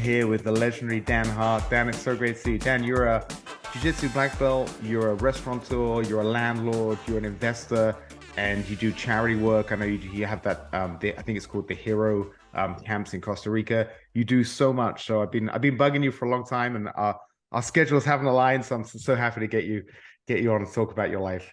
here with the legendary Dan Hart. Dan, it's so great to see you. Dan, you're a Jiu-Jitsu black belt, you're a restaurateur, you're a landlord, you're an investor, and you do charity work. I know you have that. I think it's called the Hero camps in Costa Rica. You do so much. So I've been bugging you for a long time, and our schedules haven't aligned. So I'm so happy to get you on and talk about your life.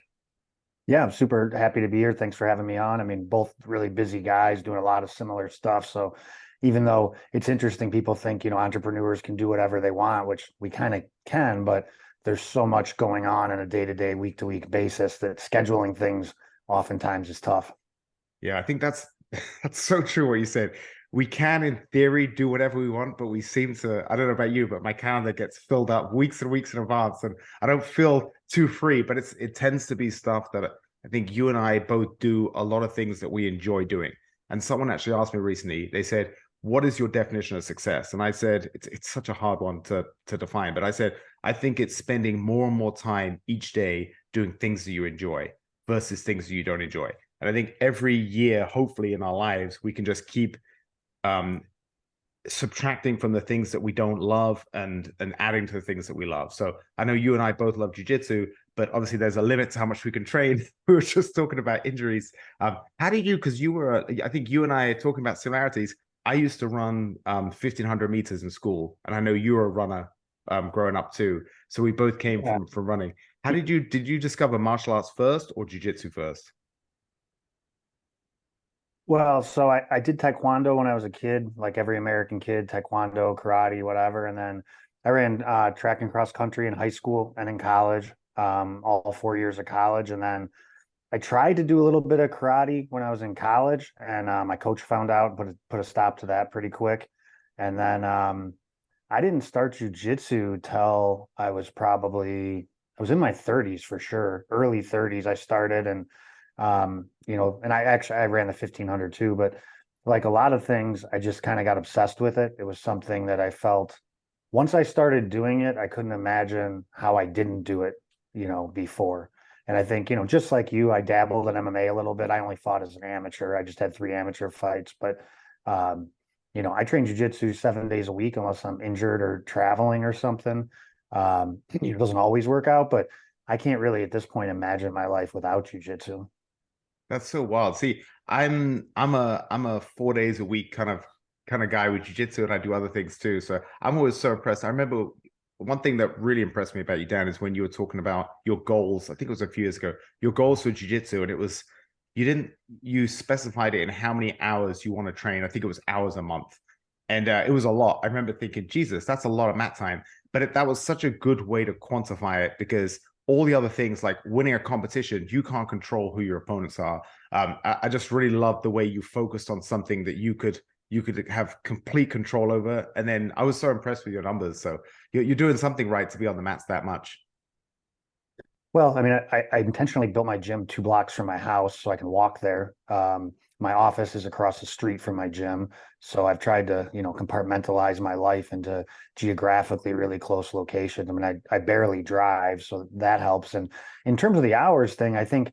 Yeah, I'm super happy to be here. Thanks for having me on. I mean, both really busy guys doing a lot of similar stuff. So even though it's interesting, people think, entrepreneurs can do whatever they want, which we kind of can, but there's so much going on a day-to-day, week-to-week basis that scheduling things oftentimes is tough. Yeah, I think that's that's so true what you said. We can, in theory, do whatever we want, but we seem to, I don't know about you, but my calendar gets filled up weeks and weeks in advance, and I don't feel too free, but it tends to be stuff that I think you and I both do a lot of things that we enjoy doing. And someone actually asked me recently, they said, what is your definition of success? And I said, it's such a hard one to define, but I said, I think it's spending more and more time each day doing things that you enjoy versus things that you don't enjoy. And I think every year, hopefully in our lives, we can just keep um, subtracting from the things that we don't love and adding to the things that we love. So I know you and I both love jujitsu, but obviously there's a limit to how much we can train. We were just talking about injuries. How did you, because you were, I think you and I are talking about similarities. I used to run 1500 meters in school, and I know you were a runner growing up too. So we both came Yeah. from running. How did you discover martial arts first or jujitsu first? Well, so I did taekwondo when I was a kid, like every American kid, taekwondo, karate, whatever. And then I ran track and cross country in high school and in college, all 4 years of college. And then I tried to do a little bit of karate when I was in college, and my coach found out and put a stop to that pretty quick. And then I didn't start jujitsu till I was in my 30s for sure, early 30s. I started, and and I ran the 1500 too, but like a lot of things, I just kind of got obsessed with it. It was something that I felt once I started doing it, I couldn't imagine how I didn't do it, before. And I think, just like you, I dabbled in MMA a little bit. I only fought as an amateur. I just had 3 amateur fights, but um, I train jujitsu 7 days a week unless I'm injured or traveling or something. It doesn't always work out, but I can't really at this point imagine my life without jujitsu. That's so wild. See, I'm a 4 days a week kind of guy with jiu-jitsu, and I do other things too. So I'm always so impressed. I remember one thing that really impressed me about you, Dan, is when you were talking about your goals. I think it was a few years ago, your goals for jiu-jitsu, and it was you specified it in how many hours you want to train. I think it was hours a month. And it was a lot. I remember thinking, Jesus, that's a lot of mat time. But that was such a good way to quantify it because all the other things like winning a competition, you can't control who your opponents are. I just really love the way you focused on something that you could have complete control over. And then I was so impressed with your numbers. So you're doing something right to be on the mats that much. Well, I mean, I intentionally built my gym 2 blocks from my house so I can walk there. My office is across the street from my gym. So I've tried to, compartmentalize my life into geographically really close locations. I mean, I barely drive, so that helps. And in terms of the hours thing, I think,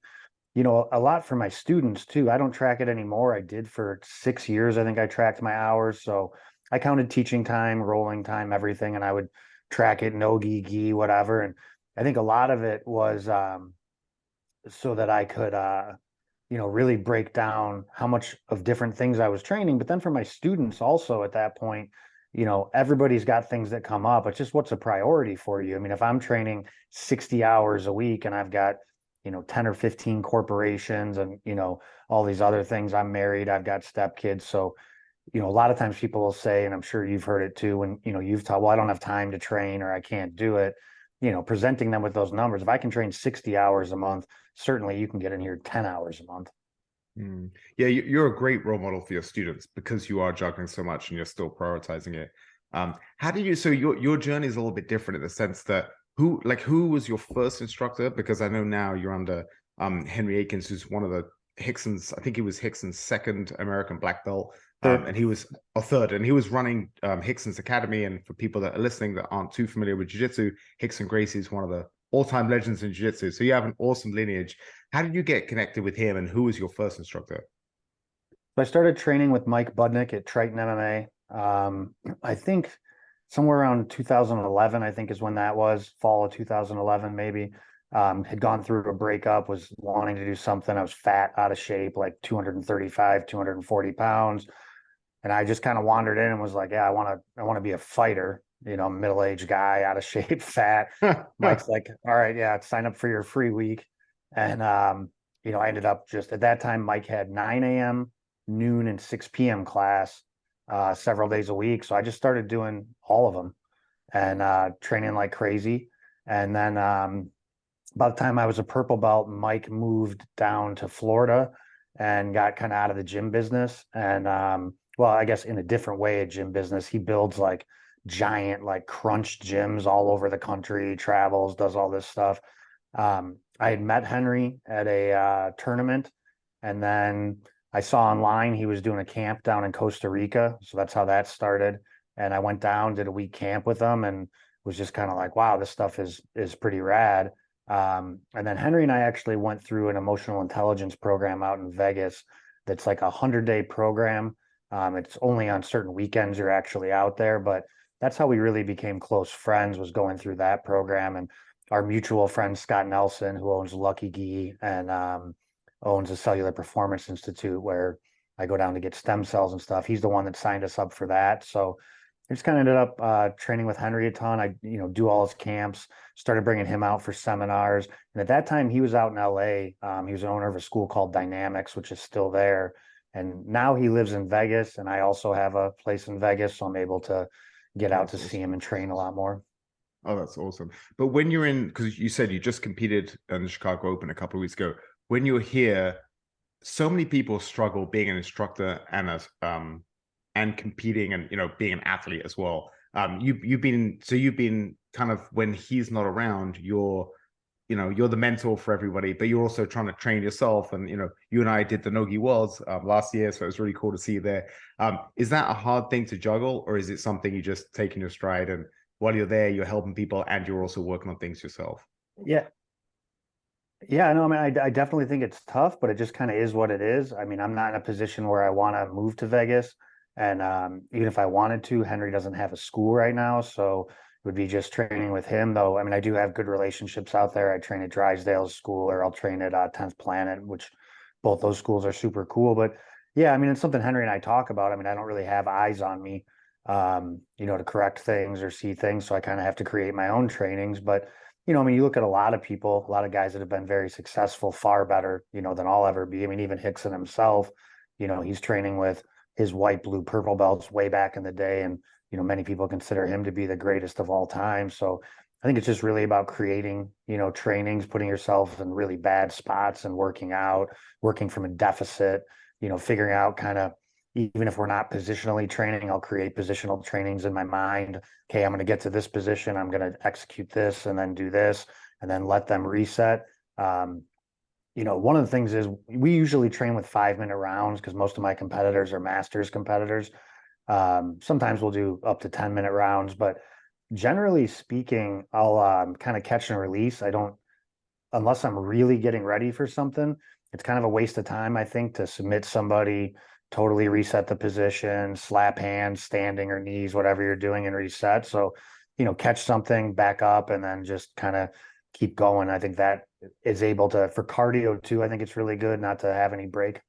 a lot for my students too. I don't track it anymore. I did for 6 years. I think I tracked my hours. So I counted teaching time, rolling time, everything, and I would track it, no gi, whatever. And I think a lot of it was so that I could, really break down how much of different things I was training. But then for my students also at that point, everybody's got things that come up. It's just what's a priority for you. I mean, if I'm training 60 hours a week and I've got, 10 or 15 corporations and, all these other things, I'm married, I've got stepkids. So, a lot of times people will say, and I'm sure you've heard it too, when, you've taught, well, I don't have time to train or I can't do it, presenting them with those numbers. If I can train 60 hours a month, certainly you can get in here 10 hours a month. Mm. Yeah, you're a great role model for your students because you are juggling so much and you're still prioritizing it. How do you, so your journey is a little bit different in the sense that who was your first instructor? Because I know now you're under Henry Akins, who's one of the Hickson's, I think he was Hickson's second American black belt. Sure. And he was a third, and he was running Hickson's Academy. And for people that are listening that aren't too familiar with Jiu-Jitsu, Hickson Gracie is one of the all-time legends in Jiu-Jitsu. So you have an awesome lineage. How did you get connected with him, and who was your first instructor? So I started training with Mike Budnick at Triton MMA. I think somewhere around 2011, I think is when that was, fall of 2011, maybe. Had gone through a breakup, was wanting to do something. I was fat, out of shape, like 235, 240 pounds. And I just kind of wandered in and was like, yeah, I want to be a fighter, middle-aged guy, out of shape, fat. Mike's like, all right, yeah, sign up for your free week. And I ended up just at that time, Mike had 9 a.m., noon, and 6 p.m. class several days a week. So I just started doing all of them and training like crazy. And then by the time I was a purple belt, Mike moved down to Florida and got kind of out of the gym business. And well, I guess in a different way, a gym business. He builds like giant, like crunch gyms all over the country, travels, does all this stuff. I had met Henry at a tournament, and then I saw online he was doing a camp down in Costa Rica. So that's how that started. And I went down, did a week camp with him, and was just kind of like, wow, this stuff is pretty rad. And then Henry and I actually went through an emotional intelligence program out in Vegas that's like 100-day program. It's only on certain weekends you're actually out there, but that's how we really became close friends, was going through that program. And our mutual friend Scott Nelson, who owns Lucky Gee and owns a Cellular Performance Institute where I go down to get stem cells and stuff. He's the one that signed us up for that. So I just kind of ended up training with Henry a ton. I, do all his camps, started bringing him out for seminars. And at that time, he was out in LA. He was an owner of a school called Dynamics, which is still there. And now he lives in Vegas. And I also have a place in Vegas. So I'm able to get out to see him and train a lot more. Oh, that's awesome. But when you're in, because you said you just competed in the Chicago Open a couple of weeks ago, when you're here, so many people struggle being an instructor and competing and being an athlete as well. You've been kind of, when he's not around, you're the mentor for everybody, but you're also trying to train yourself. And you and I did the Nogi Worlds last year, so it was really cool to see you there. Is that a hard thing to juggle, or is it something you just take in your stride, and while you're there, you're helping people and you're also working on things yourself? Yeah. Yeah, no, I mean, I definitely think it's tough, but it just kind of is what it is. I mean, I'm not in a position where I want to move to Vegas. And even if I wanted to, Henry doesn't have a school right now. So it would be just training with him, though. I mean, I do have good relationships out there. I train at Drysdale's school, or I'll train at 10th Planet, which both those schools are super cool. But yeah, I mean, it's something Henry and I talk about. I mean, I don't really have eyes on me, to correct things or see things. So I kind of have to create my own trainings. But I mean, you look at a lot of people, a lot of guys that have been very successful, far better, than I'll ever be. I mean, even Hickson himself, he's training with his white, blue, purple belts way back in the day. And, many people consider him to be the greatest of all time. So I think it's just really about creating, trainings, putting yourself in really bad spots and working out, working from a deficit, figuring out kind of, even if we're not positionally training, I'll create positional trainings in my mind. Okay, I'm going to get to this position. I'm going to execute this and then do this and then let them reset. One of the things is we usually train with 5-minute rounds because most of my competitors are masters competitors. Sometimes we'll do up to 10-minute rounds, but generally speaking, I'll kind of catch and release. I don't, unless I'm really getting ready for something, it's kind of a waste of time, I think, to submit somebody, totally reset the position, slap hands, standing or knees, whatever you're doing, and reset. So, catch something, back up, and then just kind of keep going. I think that is able to, for cardio too, I think it's really good not to have any break.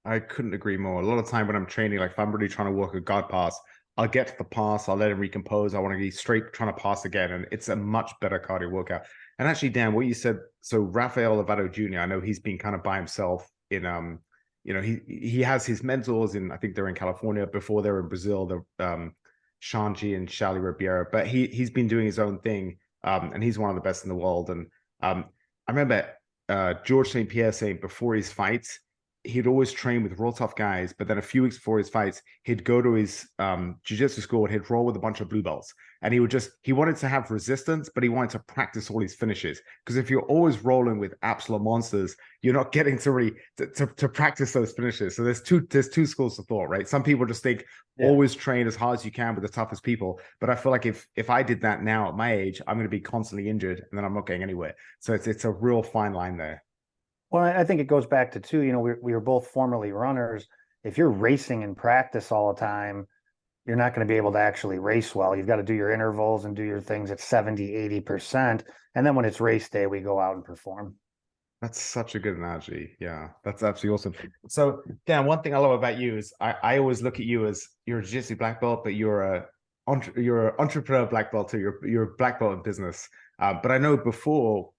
I couldn't agree more. A lot of time when I'm training, like if I'm really trying to work a guard pass, I'll get to the pass, I'll let him recompose. I want to be straight trying to pass again. And it's a much better cardio workout. And actually, Dan, what you said, so Rafael Lovato Jr., I know he's been kind of by himself in he has his mentors in, I think they're in California. Before they were in Brazil, the Shanji and Charlie Ribeiro, but he's been doing his own thing. And he's one of the best in the world. And I remember George St. Pierre saying before his fights, he'd always train with real tough guys, but then a few weeks before his fights, he'd go to his jiu-jitsu school and he'd roll with a bunch of blue belts. And he wanted to have resistance, but he wanted to practice all his finishes. Because if you're always rolling with absolute monsters, you're not getting to really to practice those finishes. So there's two schools of thought, right? Some people just think always train as hard as you can with the toughest people. But I feel like if I did that now at my age, I'm going to be constantly injured and then I'm not getting anywhere. So it's a real fine line there. Well, I think it goes back to too, we were both formerly runners. If you're racing in practice all the time, you're not going to be able to actually race well. You've got to do your intervals and do your things at 70, 80%. And then when it's race day, we go out and perform. That's such a good analogy. Yeah, that's absolutely awesome. So, Dan, one thing I love about you is I always look at you as you're a jiu-jitsu black belt, but you're an entrepreneur black belt too. You're a black belt in business. But I know before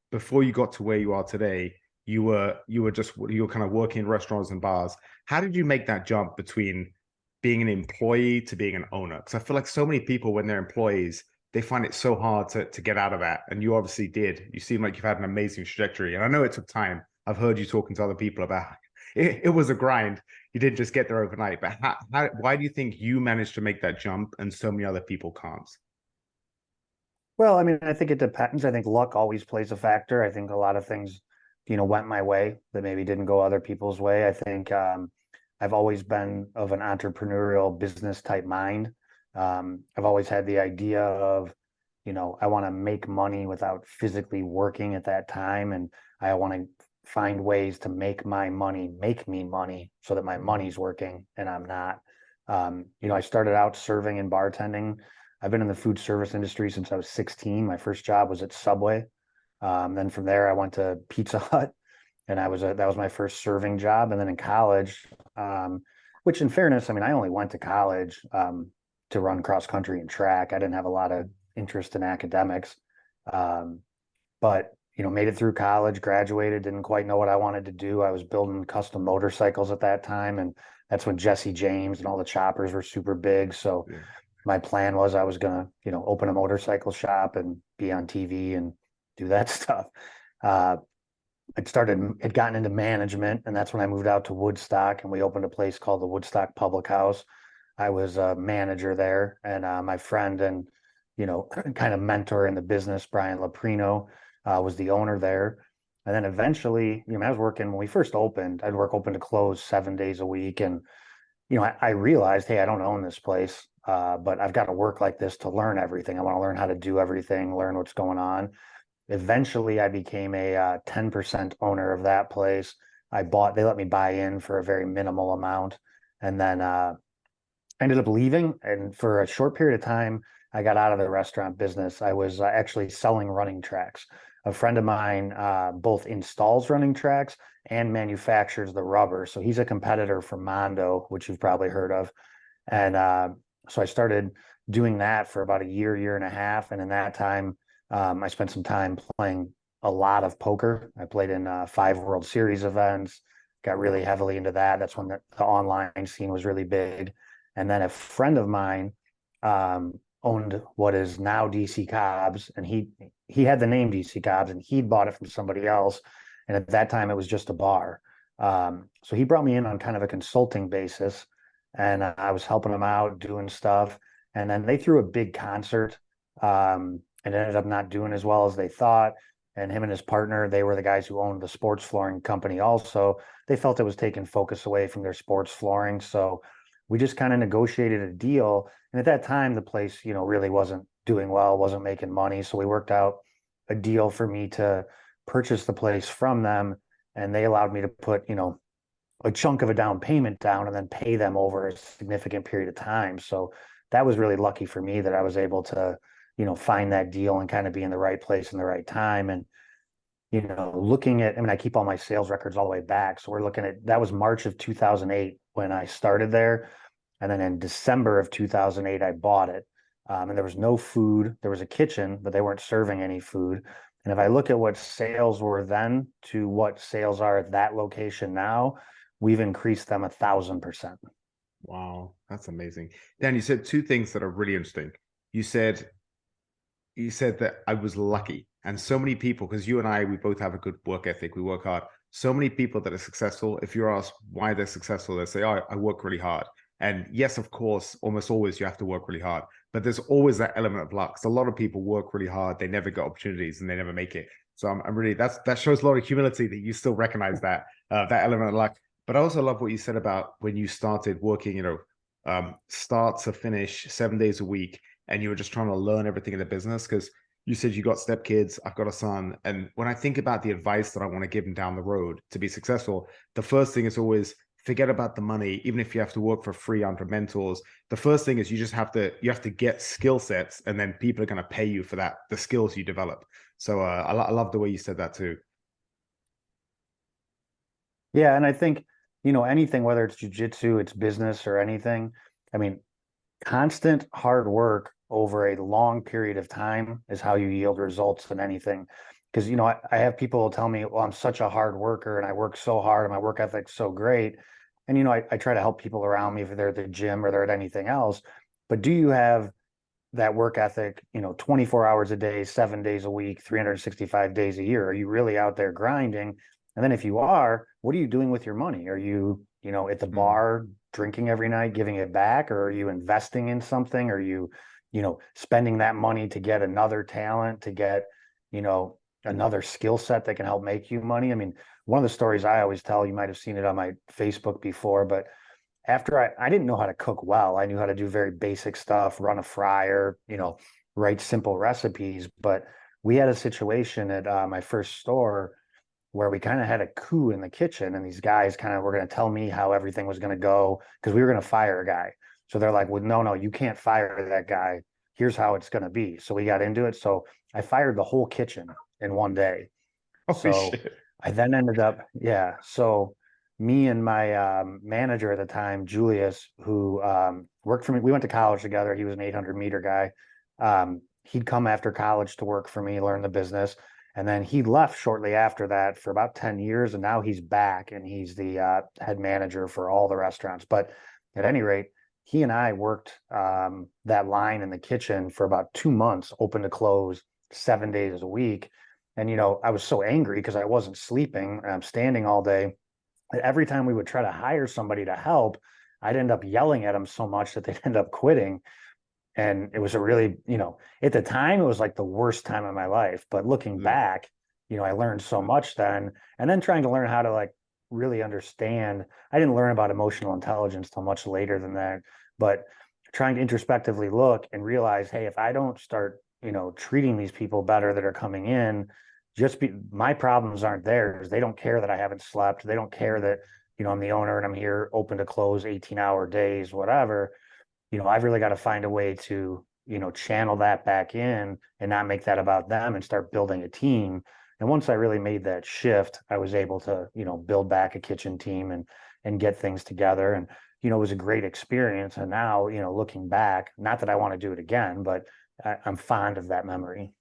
you got to where you are today, you were kind of working in restaurants and bars. How did you make that jump between being an employee to being an owner? Because I feel like so many people when they're employees, they find it so hard to get out of that. And you obviously did. You seem like you've had an amazing trajectory. And I know it took time. I've heard you talking to other people about it was a grind. You didn't just get there overnight. But why do you think you managed to make that jump and so many other people can't? Well, I mean, I think it depends. I think luck always plays a factor. I think a lot of things, went my way that maybe didn't go other people's way. I think I've always been of an entrepreneurial business type mind. I've always had the idea of, I want to make money without physically working at that time. And I want to find ways to make my money make me money so that my money's working and I'm not. I started out serving and bartending. I've been in the food service industry since I was 16. My first job was at Subway. Then from there, I went to Pizza Hut, and that was my first serving job. And then in college, which in fairness, I mean, I only went to college to run cross country and track. I didn't have a lot of interest in academics, but made it through college, graduated, didn't quite know what I wanted to do. I was building custom motorcycles at that time, and that's when Jesse James and all the choppers were super big. So Yeah. my plan was I was gonna, open a motorcycle shop and be on TV and do that stuff. Uh, had gotten into management, and that's when I moved out to Woodstock, and we opened a place called the Woodstock Public House. I was a manager there, and my friend and kind of mentor in the business, Brian Loprino, was the owner there. And then eventually, I was working when we first opened. I'd work open to close 7 days a week, and I realized, hey, I don't own this place, but I've got to work like this to learn everything. I want to learn how to do everything, learn what's going on. Eventually, I became a 10% owner of that place. They let me buy in for a very minimal amount. And then I ended up leaving. And for a short period of time, I got out of the restaurant business. I was actually selling running tracks. A friend of mine both installs running tracks and manufactures the rubber. So he's a competitor for Mondo, which you've probably heard of. And so I started doing that for about a year and a half. And in that time, I spent some time playing a lot of poker. I played in 5 World Series events, got really heavily into that. That's when the online scene was really big. And then a friend of mine owned what is now DC Cobbs, and he had the name DC Cobbs, and he'd bought it from somebody else. And at that time, it was just a bar. So he brought me in on kind of a consulting basis, and I was helping him out doing stuff. And then they threw a big concert. And ended up not doing as well as they thought. And him and his partner, they were the guys who owned the sports flooring company also. They felt it was taking focus away from their sports flooring. So we just kind of negotiated a deal. And at that time, the place, really wasn't doing well, wasn't making money. So we worked out a deal for me to purchase the place from them. And they allowed me to put, a chunk of a down payment down and then pay them over a significant period of time. So that was really lucky for me that I was able to find that deal and kind of be in the right place in the right time. And, looking at, I keep all my sales records all the way back. So we're looking at, that was March of 2008 when I started there. And then in December of 2008, I bought it. And there was no food. There was a kitchen, but they weren't serving any food. And if I look at what sales were then to what sales are at that location now, we've increased them 1,000%. Wow, that's amazing. Dan, you said two things that are really interesting. You said that I was lucky. And so many people, because you and I, we both have a good work ethic, we work hard. So many people that are successful, if you're asked why they're successful, they say, oh, I work really hard. And yes, of course, almost always you have to work really hard, but there's always that element of luck. So a lot of people work really hard, they never get opportunities and they never make it. So I'm really, that shows a lot of humility that you still recognize that element of luck. But I also love what you said about when you started working, start to finish 7 days a week, and you were just trying to learn everything in the business. Because you said you got stepkids, I've got a son. And when I think about the advice that I want to give them down the road to be successful, the first thing is always forget about the money. Even if you have to work for free under mentors, the first thing is you have to get skill sets, and then people are going to pay you for that, the skills you develop. So I love the way you said that too. Yeah, and I think, you know, anything, whether it's jujitsu, it's business or anything, I mean, constant hard work over a long period of time is how you yield results in anything. Because, you know, I have people tell me, well, I'm such a hard worker and I work so hard and my work ethic's so great. And, you know, I try to help people around me if they're at the gym or they're at anything else. But do you have that work ethic, you know, 24 hours a day, 7 days a week, 365 days a year? Are you really out there grinding? And then if you are, what are you doing with your money? Are you, you know, at the Mm, bar drinking every night, giving it back, or are you investing in something? Are you, you know, spending that money to get another talent, to get, you know, another skill set that can help make you money? I mean, one of the stories I always tell, you might have seen it on my Facebook before, but after I didn't know how to cook well. I knew how to do very basic stuff, run a fryer, you know, write simple recipes. But we had a situation at my first store where we kind of had a coup in the kitchen, and these guys kind of were going to tell me how everything was going to go because we were going to fire a guy. So they're like, well, no, no, you can't fire that guy. Here's how it's going to be. So we got into it. So I fired the whole kitchen in one day. holy So shit. I then ended up, yeah. So me and my manager at the time, Julius, who worked for me, we went to college together. He was an 800-meter guy. He'd come after college to work for me, learn the business. And then he left shortly after that for about 10 years. And now he's back and he's the head manager for all the restaurants. But at any rate, he and I worked that line in the kitchen for about 2 months, open to close, 7 days a week. And, you know, I was so angry because I wasn't sleeping and I'm standing all day. Every time we would try to hire somebody to help, I'd end up yelling at them so much that they'd end up quitting. And it was a really, you know, at the time, it was like the worst time of my life. But looking Ugh. back, you know, I learned so much then. And then trying to learn how to like really understand. I didn't learn about emotional intelligence till much later than that. But trying to introspectively look and realize, hey, if I don't start, you know, treating these people better that are coming in, just be my problems aren't theirs. They don't care that I haven't slept. They don't care that, you know, I'm the owner and I'm here open to close 18-hour days, whatever. You know, I've really got to find a way to, you know, channel that back in and not make that about them and start building a team. And once I really made that shift, I was able to, you know, build back a kitchen team and get things together. And, you know, it was a great experience. And now, you know, looking back, not that I want to do it again, but I'm fond of that memory.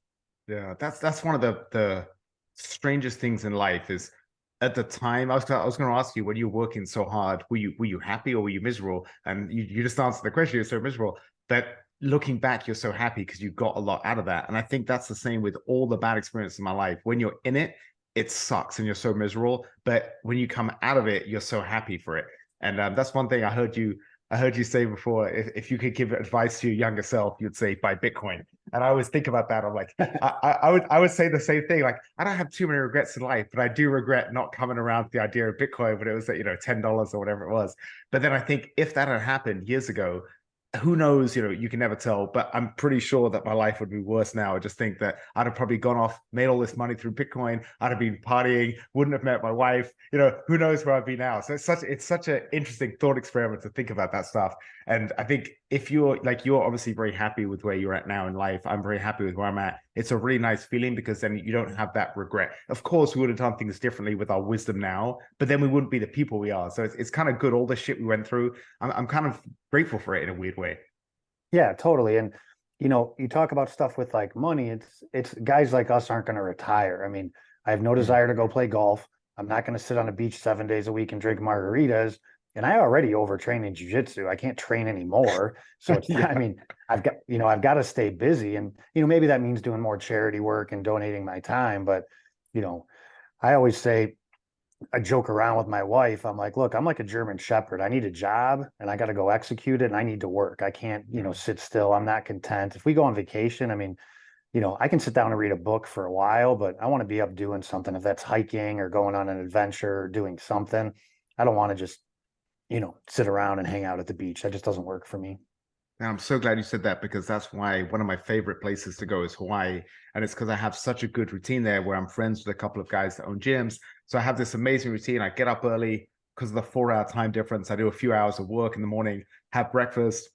Yeah, that's one of the strangest things in life is at the time I was going to ask you when you were working so hard, were you happy or were you miserable? And you just answered the question. You're so miserable. But looking back, you're so happy because you got a lot out of that. And I think that's the same with all the bad experiences in my life. When you're in it, it sucks and you're so miserable. But when you come out of it, you're so happy for it. And that's one thing I heard you say before. If you could give advice to your younger self, you'd say buy Bitcoin. And I always think about that. I'm like, I would say the same thing. Like, I don't have too many regrets in life, but I do regret not coming around to the idea of Bitcoin when it was at, you know, $10 or whatever it was. But then I think if that had happened years ago, who knows, you know, you can never tell, but I'm pretty sure that my life would be worse now. I just think that I'd have probably gone off, made all this money through Bitcoin. I'd have been partying, wouldn't have met my wife. You know, who knows where I'd be now. So it's such an interesting thought experiment to think about that stuff. And I think if you're like, you're obviously very happy with where you're at now in life. I'm very happy with where I'm at. It's a really nice feeling because then you don't have that regret. Of course, we would have done things differently with our wisdom now, but then we wouldn't be the people we are. So it's kind of good. All the shit we went through, I'm kind of grateful for it in a weird way. Yeah, totally. And you know, you talk about stuff with like money, it's guys like us aren't going to retire. I mean, I have no Mm. desire to go play golf. I'm not going to sit on a beach 7 days a week and drink margaritas. And I already overtrain in jujitsu. I can't train anymore. So it's not, I Yeah. mean, I've got to stay busy. And, you know, maybe that means doing more charity work and donating my time. But, you know, I always say I joke around with my wife. I'm like, look, I'm like a German Shepherd. I need a job and I got to go execute it and I need to work. I can't, you know, Mm. sit still. I'm not content. If we go on vacation, I mean, you know, I can sit down and read a book for a while, but I want to be up doing something. If that's hiking or going on an adventure or doing something, I don't want to just, you know, sit around and hang out at the beach. That just doesn't work for me. And I'm so glad you said that because that's why one of my favorite places to go is Hawaii. And it's because I have such a good routine there where I'm friends with a couple of guys that own gyms. So I have this amazing routine. I get up early, because of the 4 hour time difference, I do a few hours of work in the morning, have breakfast,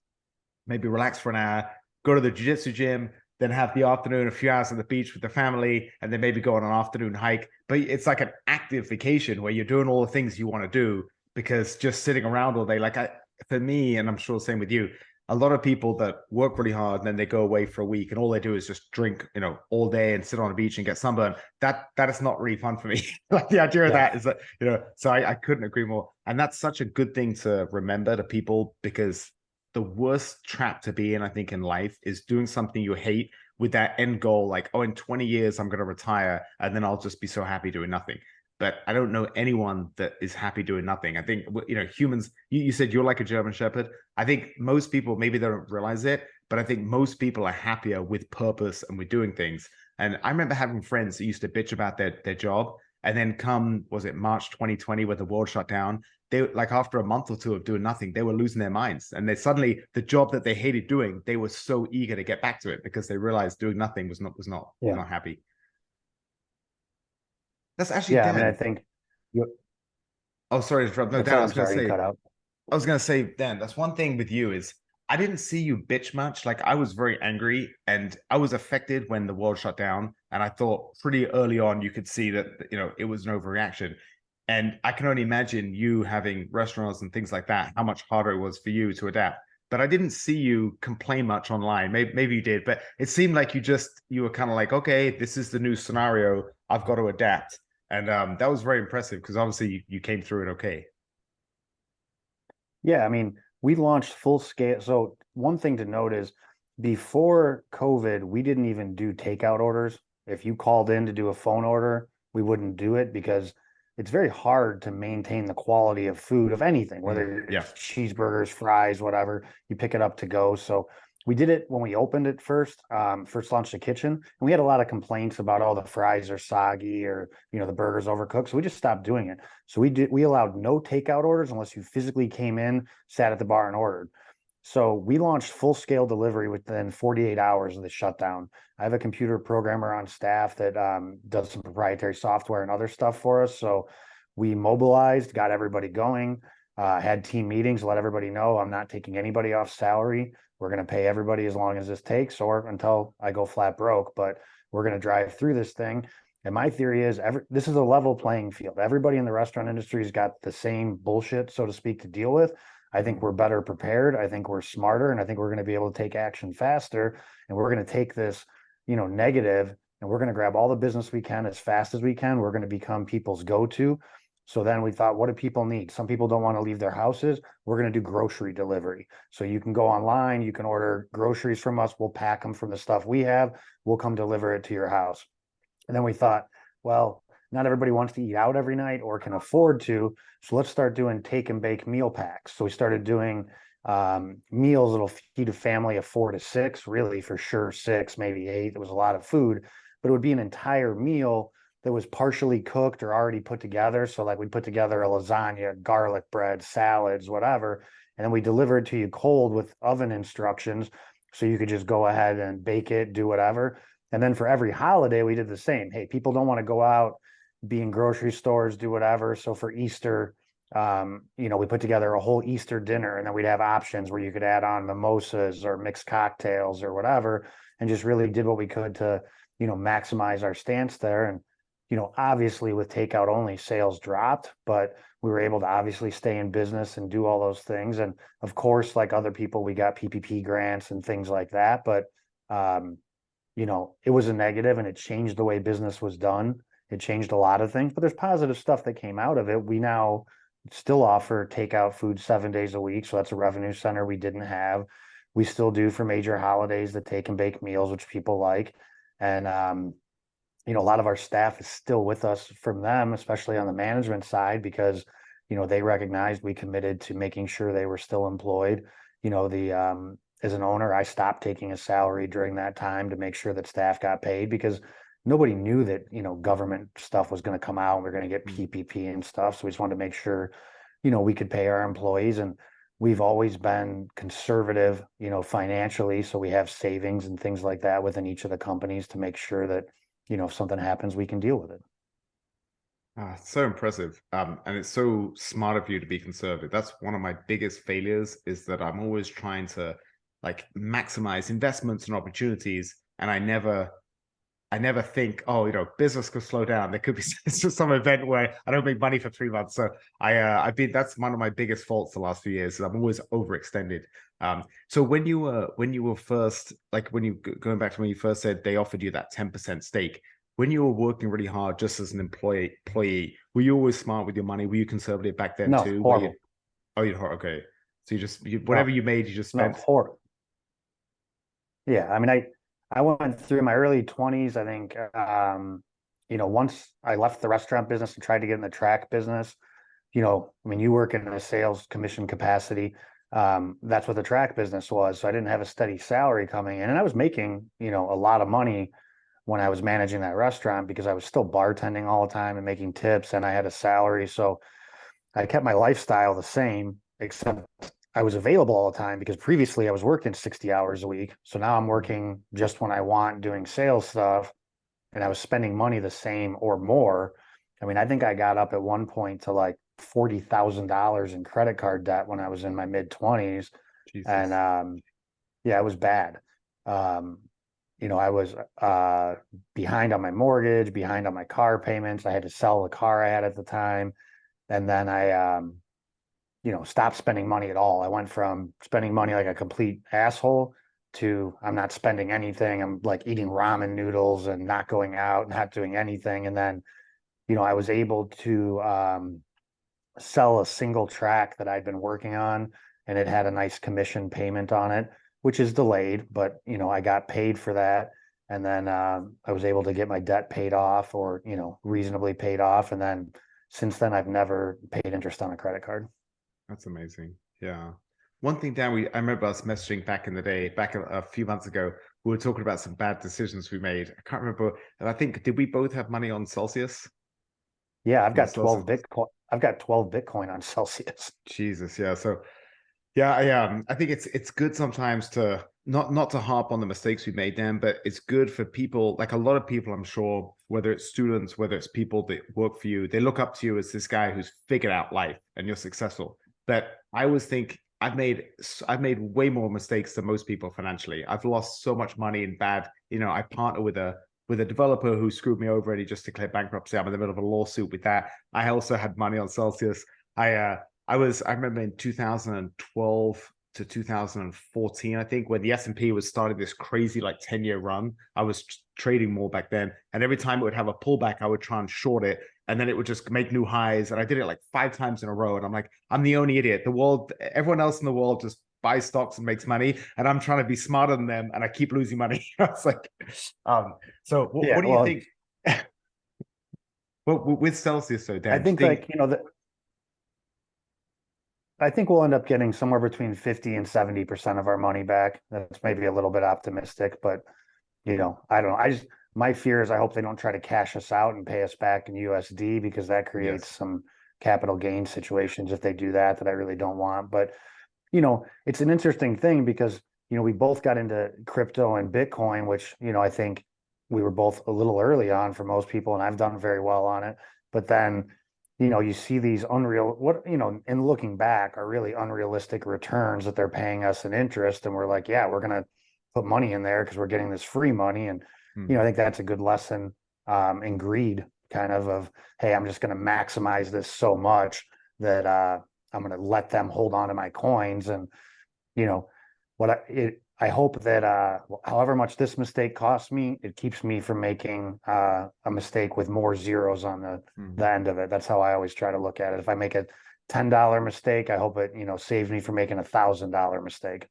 maybe relax for an hour, go to the jiu-jitsu gym, then have the afternoon, a few hours on the beach with the family, and then maybe go on an afternoon hike. But it's like an active vacation where you're doing all the things you want to do, because just sitting around all day, for me, and I'm sure the same with you, a lot of people that work really hard and then they go away for a week and all they do is just drink, all day and sit on a beach and get sunburned. That is not really fun for me. Like the idea of Yeah. that is that, so I couldn't agree more. And that's such a good thing to remember to people, because the worst trap to be in, I think, in life is doing something you hate with that end goal, like, oh, in 20 years, I'm going to retire and then I'll just be so happy doing nothing. But I don't know anyone that is happy doing nothing. I think, humans, you said you're like a German Shepherd. I think most people, maybe they don't realize it, but I think most people are happier with purpose and with doing things. And I remember having friends that used to bitch about their job. And then was it March 2020, when the world shut down, they, like, after a month or two of doing nothing, they were losing their minds. And they suddenly, the job that they hated doing, they were so eager to get back to it because they realized doing nothing was not happy. That's actually Yeah. I mean, I Dan. think you, Oh, sorry to interrupt. No, what's Dan, that? I I'm was going to sorry, you say, cut out. Dan, that's one thing with you is I didn't see you bitch much. Like, I was very angry and I was affected when the world shut down. And I thought pretty early on, you could see that, it was an overreaction. And I can only imagine you having restaurants and things like that, how much harder it was for you to adapt. But I didn't see you complain much online. Maybe you did, but it seemed like you were kind of like, okay, this is the new scenario. I've got to adapt. And that was very impressive, because obviously you came through it okay. Yeah, I mean, we launched full scale. So one thing to note is before COVID, we didn't even do takeout orders. If you called in to do a phone order, we wouldn't do it because it's very hard to maintain the quality of food of anything, whether Yeah. it's cheeseburgers, fries, whatever, you pick it up to go. So we did it when we opened it first launched the kitchen, and we had a lot of complaints about, oh, the fries are soggy, or the burgers overcooked. So we just stopped doing it. So we allowed no takeout orders unless you physically came in, sat at the bar and ordered. So we launched full scale delivery within 48 hours of the shutdown. I have a computer programmer on staff that does some proprietary software and other stuff for us. So we mobilized, got everybody going, had team meetings, let everybody know I'm not taking anybody off salary. We're going to pay everybody as long as this takes, or until I go flat broke, but we're going to drive through this thing. And my theory is this is a level playing field. Everybody in the restaurant industry has got the same bullshit, so to speak, to deal with. I think we're better prepared. I think we're smarter, and I think we're going to be able to take action faster. And we're going to take this, negative, and we're going to grab all the business we can as fast as we can. We're going to become people's go-to. So then we thought, what do people need? Some people don't want to leave their houses. We're going to do grocery delivery. So you can go online, you can order groceries from us. We'll pack them from the stuff we have. We'll come deliver it to your house. And then we thought, well, not everybody wants to eat out every night or can afford to. So let's start doing take and bake meal packs. So we started doing meals that'll feed a family of 4 to 6, really for sure 6, maybe 8. It was a lot of food, but it would be an entire meal that was partially cooked or already put together. So like we put together a lasagna, garlic bread, salads, whatever, and then we deliver it to you cold with oven instructions. So you could just go ahead and bake it, do whatever. And then for every holiday, we did the same. Hey, people don't want to go out, be in grocery stores, do whatever. So for Easter, we put together a whole Easter dinner, and then we'd have options where you could add on mimosas or mixed cocktails or whatever, and just really did what we could to, maximize our stance there. And, obviously with takeout only, sales dropped, but we were able to obviously stay in business and do all those things. And of course, like other people, we got PPP grants and things like that. But, it was a negative, and it changed the way business was done. It changed a lot of things, but there's positive stuff that came out of it. We now still offer takeout food 7 days a week. So that's a revenue center we didn't have. We still do for major holidays the take and bake meals, which people like. And, a lot of our staff is still with us from them, especially on the management side, because, they recognized we committed to making sure they were still employed. As an owner, I stopped taking a salary during that time to make sure that staff got paid, because nobody knew that, government stuff was going to come out and we're going to get PPP and stuff. So we just wanted to make sure, we could pay our employees. And we've always been conservative, financially. So we have savings and things like that within each of the companies to make sure that, if something happens, we can deal with it. So impressive. And it's so smart of you to be conservative. That's one of my biggest failures is that I'm always trying to like maximize investments and opportunities. And I never think, oh, business could slow down. There could be it's just some event where I don't make money for 3 months. So I've been that's one of my biggest faults the last few years. I'm always overextended. So when you were first like when you going back to when you first said they offered you that 10% stake, when you were working really hard just as an employee, were you always smart with your money? Were you conservative back then No, too? Were you? horrible. Oh, you okay. So whatever No, you made, you just no, spent. horrible. Yeah, I mean, I went through my early 20s. I think, once I left the restaurant business and tried to get in the track business, I mean, you work in a sales commission capacity. That's what the track business was. So I didn't have a steady salary coming in, and I was making, a lot of money when I was managing that restaurant because I was still bartending all the time and making tips, and I had a salary. So I kept my lifestyle the same, except I was available all the time because previously I was working 60 hours a week. So now I'm working just when I want doing sales stuff, and I was spending money the same or more. I mean, I think I got up at one point to like $40,000 in credit card debt when I was in my mid 20s. And Jesus. yeah, it was bad. Um, I was behind on my mortgage, behind on my car payments. I had to sell the car I had at the time. And then I stopped spending money at all. I went from spending money like a complete asshole to I'm not spending anything. I'm like eating ramen noodles and not going out, not doing anything. And then, I was able to sell a single track that I'd been working on, and it had a nice commission payment on it, which is delayed, but I got paid for that. And then I was able to get my debt paid off or, reasonably paid off. And then since then, I've never paid interest on a credit card. That's amazing. Yeah. One thing, Dan, I remember us messaging back in the day, back a few months ago, we were talking about some bad decisions we made. I can't remember. And I think, did we both have money on Celsius? Yeah, I've On the got Celsius? 12 Bitcoin. I've got 12 Bitcoin on Celsius. Jesus. Yeah. So, yeah, I think it's good sometimes to not to harp on the mistakes we made, Dan, but it's good for people, like a lot of people, I'm sure, whether it's students, whether it's people that work for you, they look up to you as this guy who's figured out life and you're successful. But I always think I've made way more mistakes than most people financially. I've lost so much money in bad, I partner with a developer who screwed me over and he just declared bankruptcy. I'm in the middle of a lawsuit with that. I also had money on Celsius. I remember in 2012 to 2014, I think, when the S&P was starting this crazy like 10-year run. I was trading more back then. And every time it would have a pullback, I would try and short it. And then it would just make new highs. And I did it like 5 times in a row. And I'm like, I'm the only idiot. Everyone else in the world just buys stocks and makes money. And I'm trying to be smarter than them. And I keep losing money. It's like, so what Yeah, do you well, think? Well, with Celsius, so I Dan, do you think think? like, I think we'll end up getting somewhere between 50 and 70% of our money back. That's maybe a little bit optimistic, but I don't know. My fear is I hope they don't try to cash us out and pay us back in USD because that creates Yes. some capital gain situations if they do that I really don't want. But, it's an interesting thing because, we both got into crypto and Bitcoin, which, I think we were both a little early on for most people, and I've done very well on it. But then, you see these in looking back are really unrealistic returns that they're paying us in interest. And we're like, yeah, we're going to put money in there because we're getting this free money. And, Hmm. I think that's a good lesson in greed kind of, hey, I'm just going to maximize this so much that I'm going to let them hold on to my coins. And, you know, I hope that however much this mistake costs me, it keeps me from making a mistake with more zeros on the Hmm. end of it. That's how I always try to look at it. If I make a $10 mistake, I hope it, saves me from making $1,000 mistake.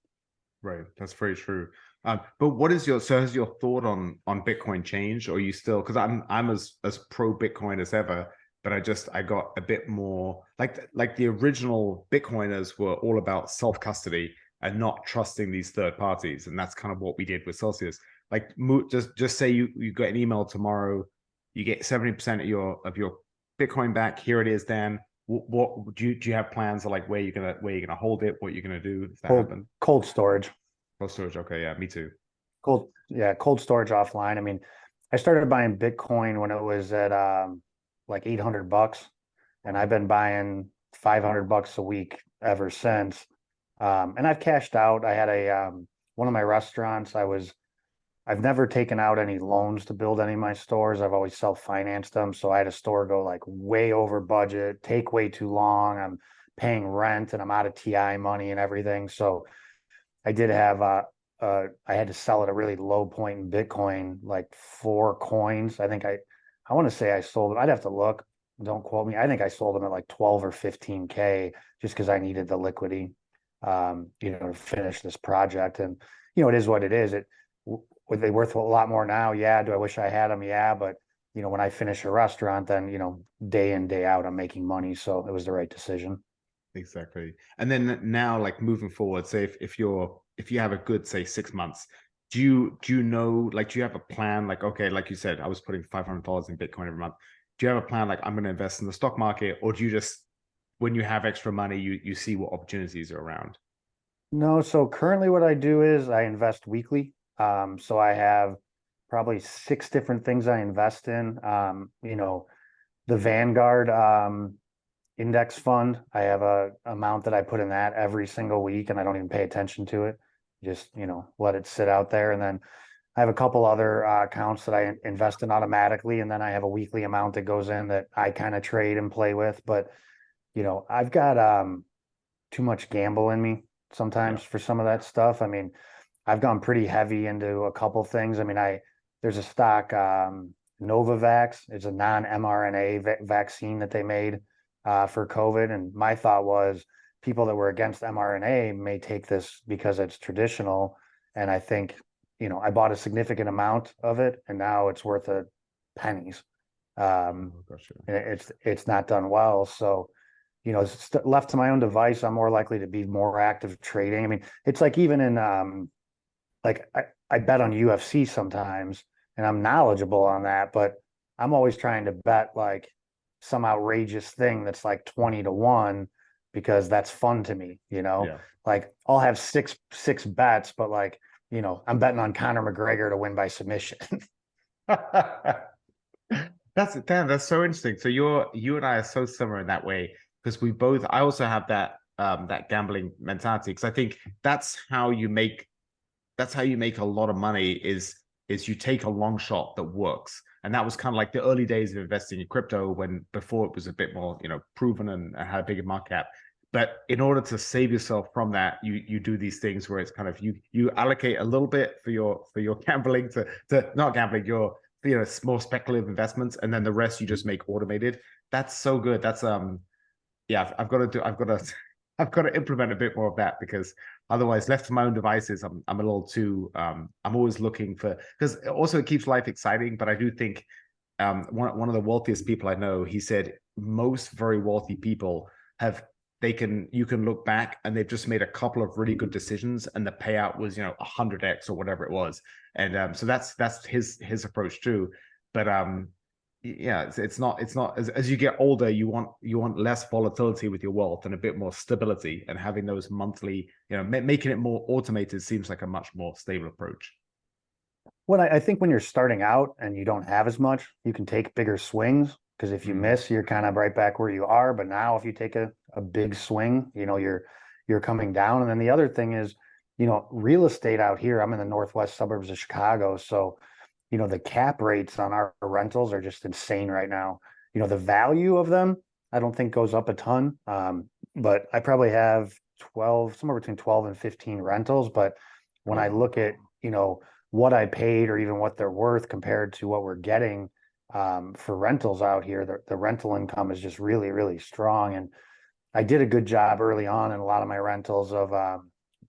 Right, that's very true. But what is has your thought on Bitcoin changed, or are you still? Because I'm as pro Bitcoin as ever, but I got a bit more like the original Bitcoiners were all about self custody and not trusting these third parties, and that's kind of what we did with Celsius. Like just say you got an email tomorrow, you get 70% of your Bitcoin back. Here it is, Dan. What do you have plans of like where you're gonna hold it, what you're gonna do if that Cold happens? cold storage. Cold storage. Okay, yeah, me too. Cold storage offline. I mean, I started buying Bitcoin when it was at like $800, and I've been buying $500 a week ever since. And I've cashed out. I had one of my restaurants. I've never taken out any loans to build any of my stores. I've always self-financed them. So I had a store go like way over budget, take way too long. I'm paying rent and I'm out of TI money and everything. So I did have I had to sell at a really low point in Bitcoin, like 4 coins. I want to say I sold them. I'd have to look. Don't quote me. I think I sold them at like 12 or 15K just because I needed the liquidity, to finish this project. And it is what it is. Were they worth a lot more now? Yeah. Do I wish I had them? Yeah. But when I finish a restaurant, then day in, day out, I'm making money. So it was the right decision. Exactly. And then now, like moving forward, say if you have a good, say, 6 months, do you know, like, do you have a plan? Like, okay, like you said, I was putting $500 in Bitcoin every month. Do you have a plan? Like, I'm going to invest in the stock market, or do you just, when you have extra money, you see what opportunities are around? No, so currently what I do is I invest weekly. So I have probably 6 different things I invest in. The Vanguard index fund. I have a amount that I put in that every single week, and I don't even pay attention to it. Just let it sit out there, and then I have a couple other accounts that I invest in automatically, and then I have a weekly amount that goes in that I kind of trade and play with. But I've got too much gamble in me Yeah. sometimes for some of that stuff. I mean, I've gone pretty heavy into a couple things. I mean, there's a stock, Novavax. It's a non-mRNA vaccine that they made for COVID. And my thought was people that were against mRNA may take this because it's traditional. And I think, I bought a significant amount of it, and now it's worth a pennies. Oh, gotcha. And it's not done well. So, left to my own device, I'm more likely to be more active trading. I mean, it's like even in like I bet on UFC sometimes, and I'm knowledgeable on that, but I'm always trying to bet like some outrageous thing that's like 20 to 1 because that's fun to me, Yeah. Like I'll have six bets, but like, I'm betting on Conor McGregor to win by submission. That's so interesting. So you and I are so similar in that way because I also have that gambling mentality because I think that's how you make a lot of money is you take a long shot that works. And that was kind of like the early days of investing in crypto when before it was a bit more, proven and had a bigger market cap. But in order to save yourself from that, you do these things where it's kind of you allocate a little bit for your gambling to not gambling, your more speculative investments, and then the rest you just make automated. That's so good. That's yeah, I've got to I've got to implement a bit more of that because otherwise, left to my own devices, I'm a little too I'm always looking for because also it keeps life exciting. But I do think one of the wealthiest people I know, he said most very wealthy people have you can look back and they've just made a couple of really good decisions and the payout was 100x or whatever it was, and so that's his approach too. But yeah, it's not as you get older, you want less volatility with your wealth and a bit more stability, and having those monthly, making it more automated seems like a much more stable approach. Well, I think when you're starting out and you don't have as much, you can take bigger swings because if you Mm, miss, you're kind of right back where you are. But now if you take a big swing, you're coming down. And then the other thing is, real estate out here, I'm in the northwest suburbs of Chicago. So, the cap rates on our rentals are just insane right now. The value of them, I don't think goes up a ton. But I probably have 12, somewhere between 12 and 15 rentals. But when I wow. look at, what I paid or even what they're worth compared to what we're getting for rentals out here, the rental income is just really, really strong. And I did a good job early on in a lot of my rentals of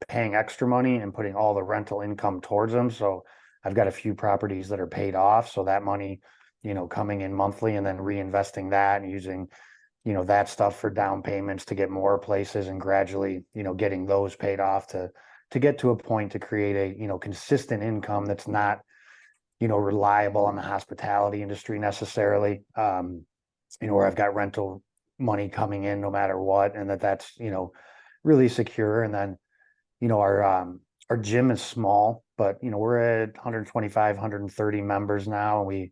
paying extra money and putting all the rental income towards them. So I've got a few properties that are paid off. So that money, coming in monthly and then reinvesting that and using, that stuff for down payments to get more places and gradually, getting those paid off to get to a point to create a, consistent income that's not, reliable on the hospitality industry necessarily. Where I've got rental money coming in no matter what, and that's, really secure. And then, our gym is small, but we're at 125, 130 members now. And we,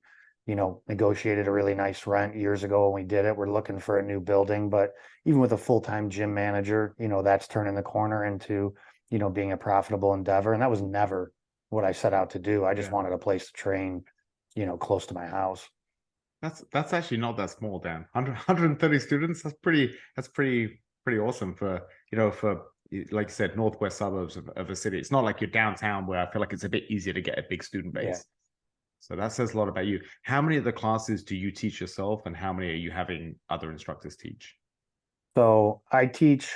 negotiated a really nice rent years ago when we did it. We're looking for a new building, but even with a full-time gym manager, that's turning the corner into, being a profitable endeavor. And that was never what I set out to do. I just Yeah. wanted a place to train, close to my house. That's actually not that small, Dan. 130 students. That's pretty awesome for, for like you said, northwest suburbs of a city. It's not like you're downtown where I feel like it's a bit easier to get a big student Yeah. base. So that says a lot about you. How many of the classes do you teach yourself, and how many are you having other instructors teach? So I teach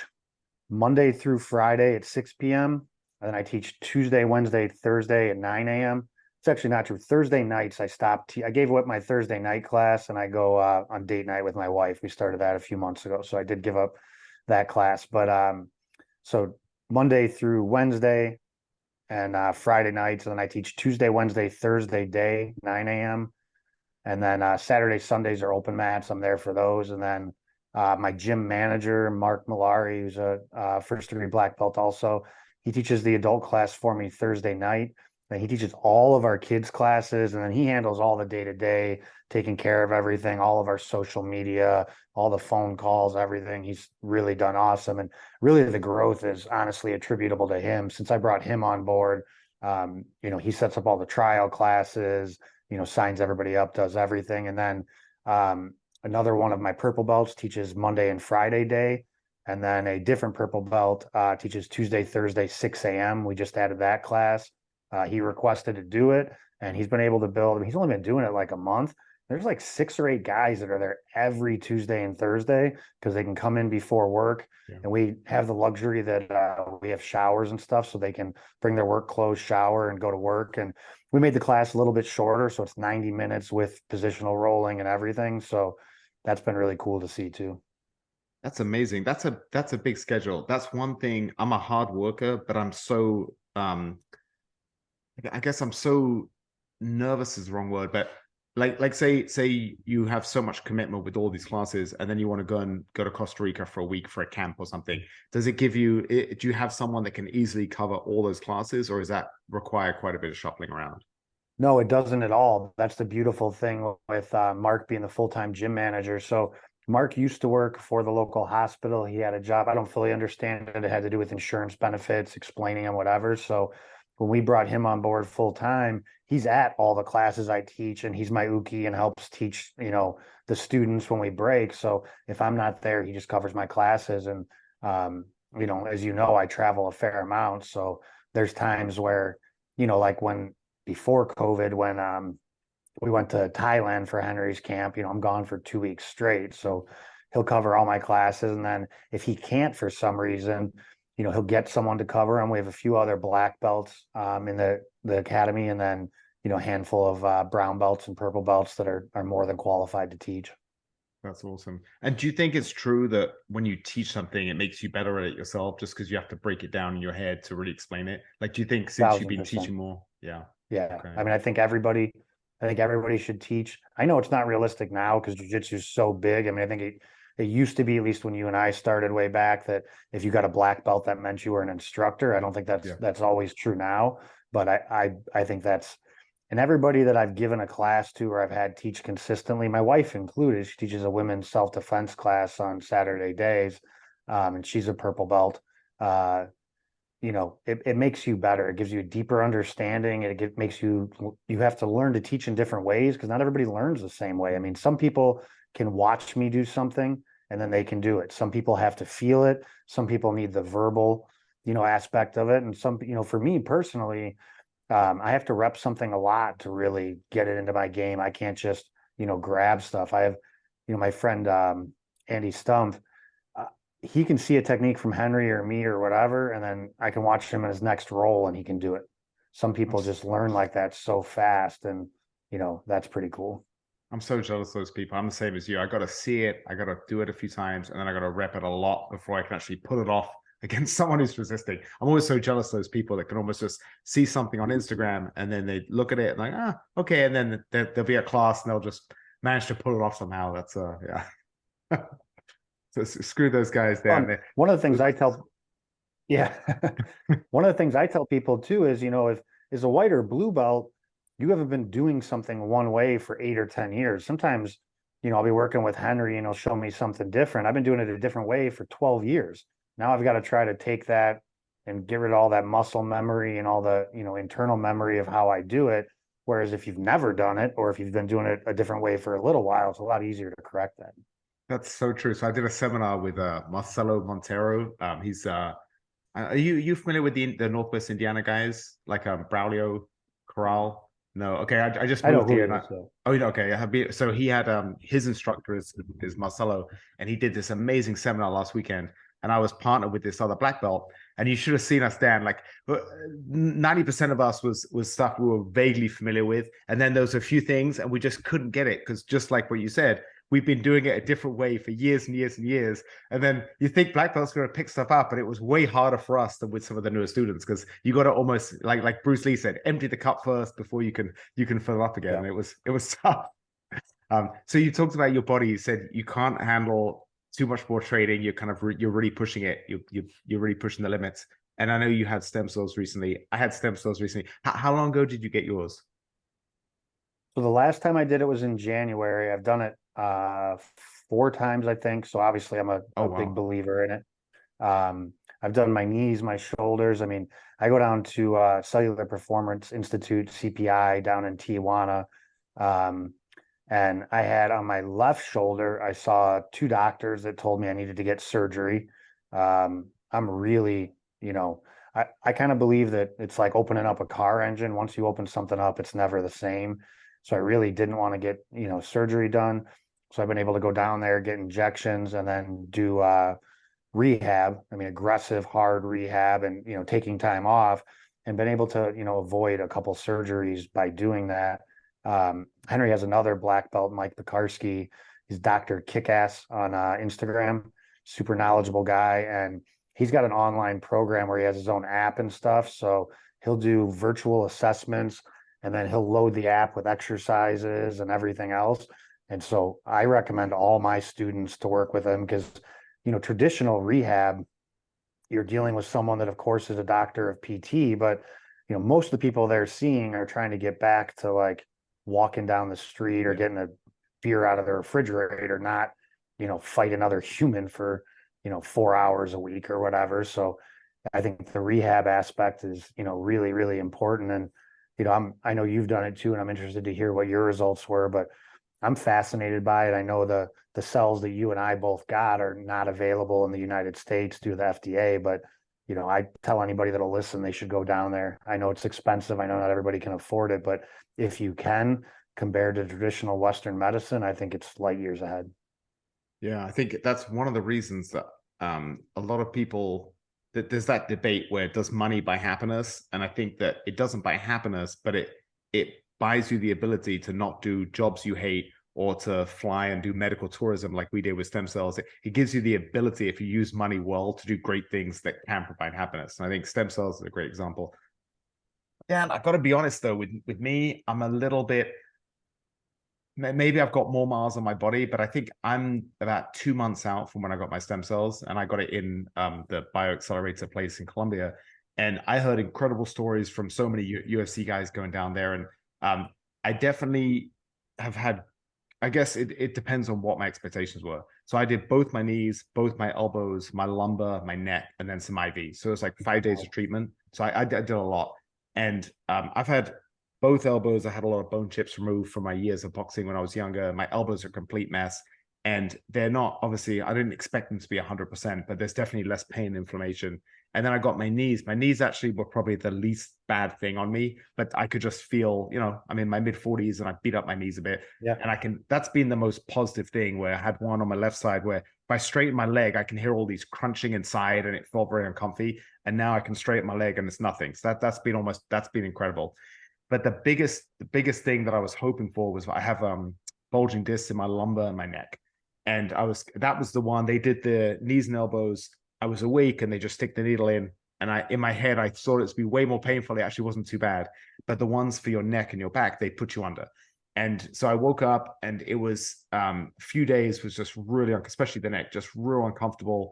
Monday through Friday at 6 p.m. And then I teach Tuesday, Wednesday, Thursday at 9 a.m. It's actually not true. Thursday nights, I stopped. I gave up my Thursday night class and I go on date night with my wife. We started that a few months ago. So I did give up that class. But so Monday through Wednesday and Friday nights. And then I teach Tuesday, Wednesday, Thursday day, 9 a.m. And then Saturday, Sundays are open mats. I'm there for those. And then my gym manager, Mark Malari, who's a first degree black belt also, he teaches the adult class for me Thursday night. And he teaches all of our kids' classes. And then he handles all the day to day, taking care of everything, all of our social media, all the phone calls, everything. He's really done awesome. And really, the growth is honestly attributable to him. Since I brought him on board, he sets up all the trial classes, signs everybody up, does everything. And then another one of my purple belts teaches Monday and Friday day. And then a different purple belt teaches Tuesday, Thursday, 6 a.m. We just added that class. He requested to do it, and he's been able to build. He's only been doing it like a month. There's like 6 or 8 guys that are there every Tuesday and Thursday because they can come in before work. Yeah. And we have the luxury that we have showers and stuff so they can bring their work clothes, shower, and go to work. And we made the class a little bit shorter, so it's 90 minutes with positional rolling and everything. So that's been really cool to see too. That's amazing. That's a big schedule. That's one thing. I'm a hard worker, but I'm so I guess I'm so nervous is the wrong word, but like say you have so much commitment with all these classes, and then you want to go to Costa Rica for a week for a camp or something. Does it give you? Do you have someone that can easily cover all those classes, or does that require quite a bit of shuffling around? No, it doesn't at all. That's the beautiful thing with Mark being the full-time gym manager. So Mark used to work for the local hospital. He had a job. I don't fully understand it. It had to do with insurance benefits, explaining and whatever. So when we brought him on board full-time, he's at all the classes I teach, and he's my uki and helps teach, the students when we break. So if I'm not there, he just covers my classes. And as I travel a fair amount. So there's times where, like when before COVID, when we went to Thailand for Henry's camp, I'm gone for 2 weeks straight. So he'll cover all my classes. And then if he can't for some reason, he'll get someone to cover him. We have a few other black belts in the academy, and then, a handful of brown belts and purple belts that are more than qualified to teach. That's awesome. And do you think it's true that when you teach something, it makes you better at it yourself just because you have to break it down in your head to really explain it? Like, do you think since you've been 1,000%. teaching more? Yeah. Yeah. Okay. I mean, I think everybody should teach. I know it's not realistic now because jiu-jitsu is so big. I mean, I think it used to be, at least when you and I started way back, that if you got a black belt, that meant you were an instructor. I don't think that's always true now, but I think that's, and everybody that I've given a class to or I've had teach consistently, my wife included, she teaches a women's self-defense class on Saturday days, and she's a purple belt. Uh, it makes you better. It gives you a deeper understanding. Makes you have to learn to teach in different ways because not everybody learns the same way. I mean, some people can watch me do something and then they can do it. Some people have to feel it. Some people need the verbal, aspect of it. And for me personally, I have to rep something a lot to really get it into my game. I can't just, grab stuff. I have, my friend Andy Stumpf, he can see a technique from Henry or me or whatever, and then I can watch him in his next roll and he can do it. Some people just learn like that so fast, and that's pretty cool. I'm so jealous of those people. I'm the same as you. I got to see it. I got to do it a few times, and then I got to rep it a lot before I can actually pull it off against someone who's resisting. I'm always so jealous of those people that can almost just see something on Instagram and then they look at it and like, okay. And then there'll be a class and they'll just manage to pull it off somehow. That's yeah. So screw those guys down there. One of the things I tell, yeah, one of the things I tell people too is, if is a white or blue belt, you haven't been doing something one way for 8 or 10 years. Sometimes, I'll be working with Henry and he'll show me something different. I've been doing it a different way for 12 years. Now I've got to try to take that and get rid of all that muscle memory and all the, internal memory of how I do it. Whereas if you've never done it, or if you've been doing it a different way for a little while, it's a lot easier to correct that. That's so true. So I did a seminar with Marcelo Montero. He's are you familiar with the Northwest Indiana guys like Braulio Corral? No, okay. I just I know moved who here he and is, though. oh, okay. So he had his instructor is Marcelo, and he did this amazing seminar last weekend. And I was partnered with this other black belt, and you should have seen us, Dan. Like 90% of us was stuff we were vaguely familiar with, and then there was a few things, and we just couldn't get it because just like what you said, we've been doing it a different way for years and years and years. And then you think black belt's going to pick stuff up, but it was way harder for us than with some of the newer students because you got to almost like Bruce Lee said, empty the cup first before you can fill up again. Yeah. And it was tough. So you talked about your body. You said you can't handle too much more training. You're really pushing it. You're really pushing the limits. And I know you had stem cells recently. I had stem cells recently. How long ago did you get yours? So the last time I did it was in January. I've done it 4 times, I think. So obviously I'm Oh a big wow. believer in it. I've done my knees, my shoulders. I mean, I go down to Cellular Performance Institute, CPI, down in Tijuana. Um, and I had on my left shoulder, I saw 2 doctors that told me I needed to get surgery. I'm really, I kind of believe that it's like opening up a car engine. Once you open something up, it's never the same. So I really didn't want to get, surgery done. So I've been able to go down there, get injections, and then do rehab. I mean, aggressive, hard rehab, and taking time off, and been able to avoid a couple surgeries by doing that. Henry has another black belt, Mike Pekarsky. He's Dr. Kickass on Instagram, super knowledgeable guy, and he's got an online program where he has his own app and stuff. So he'll do virtual assessments, and then he'll load the app with exercises and everything else. And so I recommend all my students to work with him because traditional rehab, you're dealing with someone that, of course, is a doctor of PT, but most of the people they're seeing are trying to get back to like walking down the street or Yeah. getting a beer out of the refrigerator, not fight another human for 4 hours a week or whatever. So I think the rehab aspect is really, really important. And I know you've done it too, and I'm interested to hear what your results were, but I'm fascinated by it. I know the cells that you and I both got are not available in the United States due to the FDA, but I tell anybody that'll listen, they should go down there. I know it's expensive. I know not everybody can afford it, but if you can, compared to traditional Western medicine, I think it's light years ahead. Yeah, I think that's one of the reasons that a lot of people that there's that debate where does money buy happiness, and I think that it doesn't buy happiness, but it buys you the ability to not do jobs you hate or to fly and do medical tourism like we did with stem cells. It gives you the ability, if you use money well, to do great things that can provide happiness. And I think stem cells is a great example. Yeah, I've got to be honest though, with me, I'm a little bit maybe I've got more miles on my body, but I think I'm about 2 months out from when I got my stem cells, and I got it in the bioaccelerator place in Colombia. And I heard incredible stories from so many UFC guys going down there, and I definitely have had. I guess it depends on what my expectations were. So I did both my knees, both my elbows, my lumbar, my neck, and then some IV. So it's like 5 days of treatment. So I did a lot, and I've had both elbows. I had a lot of bone chips removed from my years of boxing when I was younger. My elbows are a complete mess. And they're not, obviously, I didn't expect them to be 100%, but there's definitely less pain and inflammation. And then I got my knees. My knees actually were probably the least bad thing on me, but I could just feel, I'm in my mid 40s and I beat up my knees a bit. Yeah. And that's been the most positive thing where I had one on my left side where if I straighten my leg, I can hear all these crunching inside and it felt very uncomfy. And now I can straighten my leg and it's nothing. So that's been incredible. But the biggest thing that I was hoping for was I have bulging discs in my lumbar and my neck. And that was the one. They did the knees and elbows. I was awake and they just stick the needle in. And in my head, I thought it would be way more painful. It actually wasn't too bad. But the ones for your neck and your back, they put you under. And so I woke up and it was a few days was just really, especially the neck, just real uncomfortable.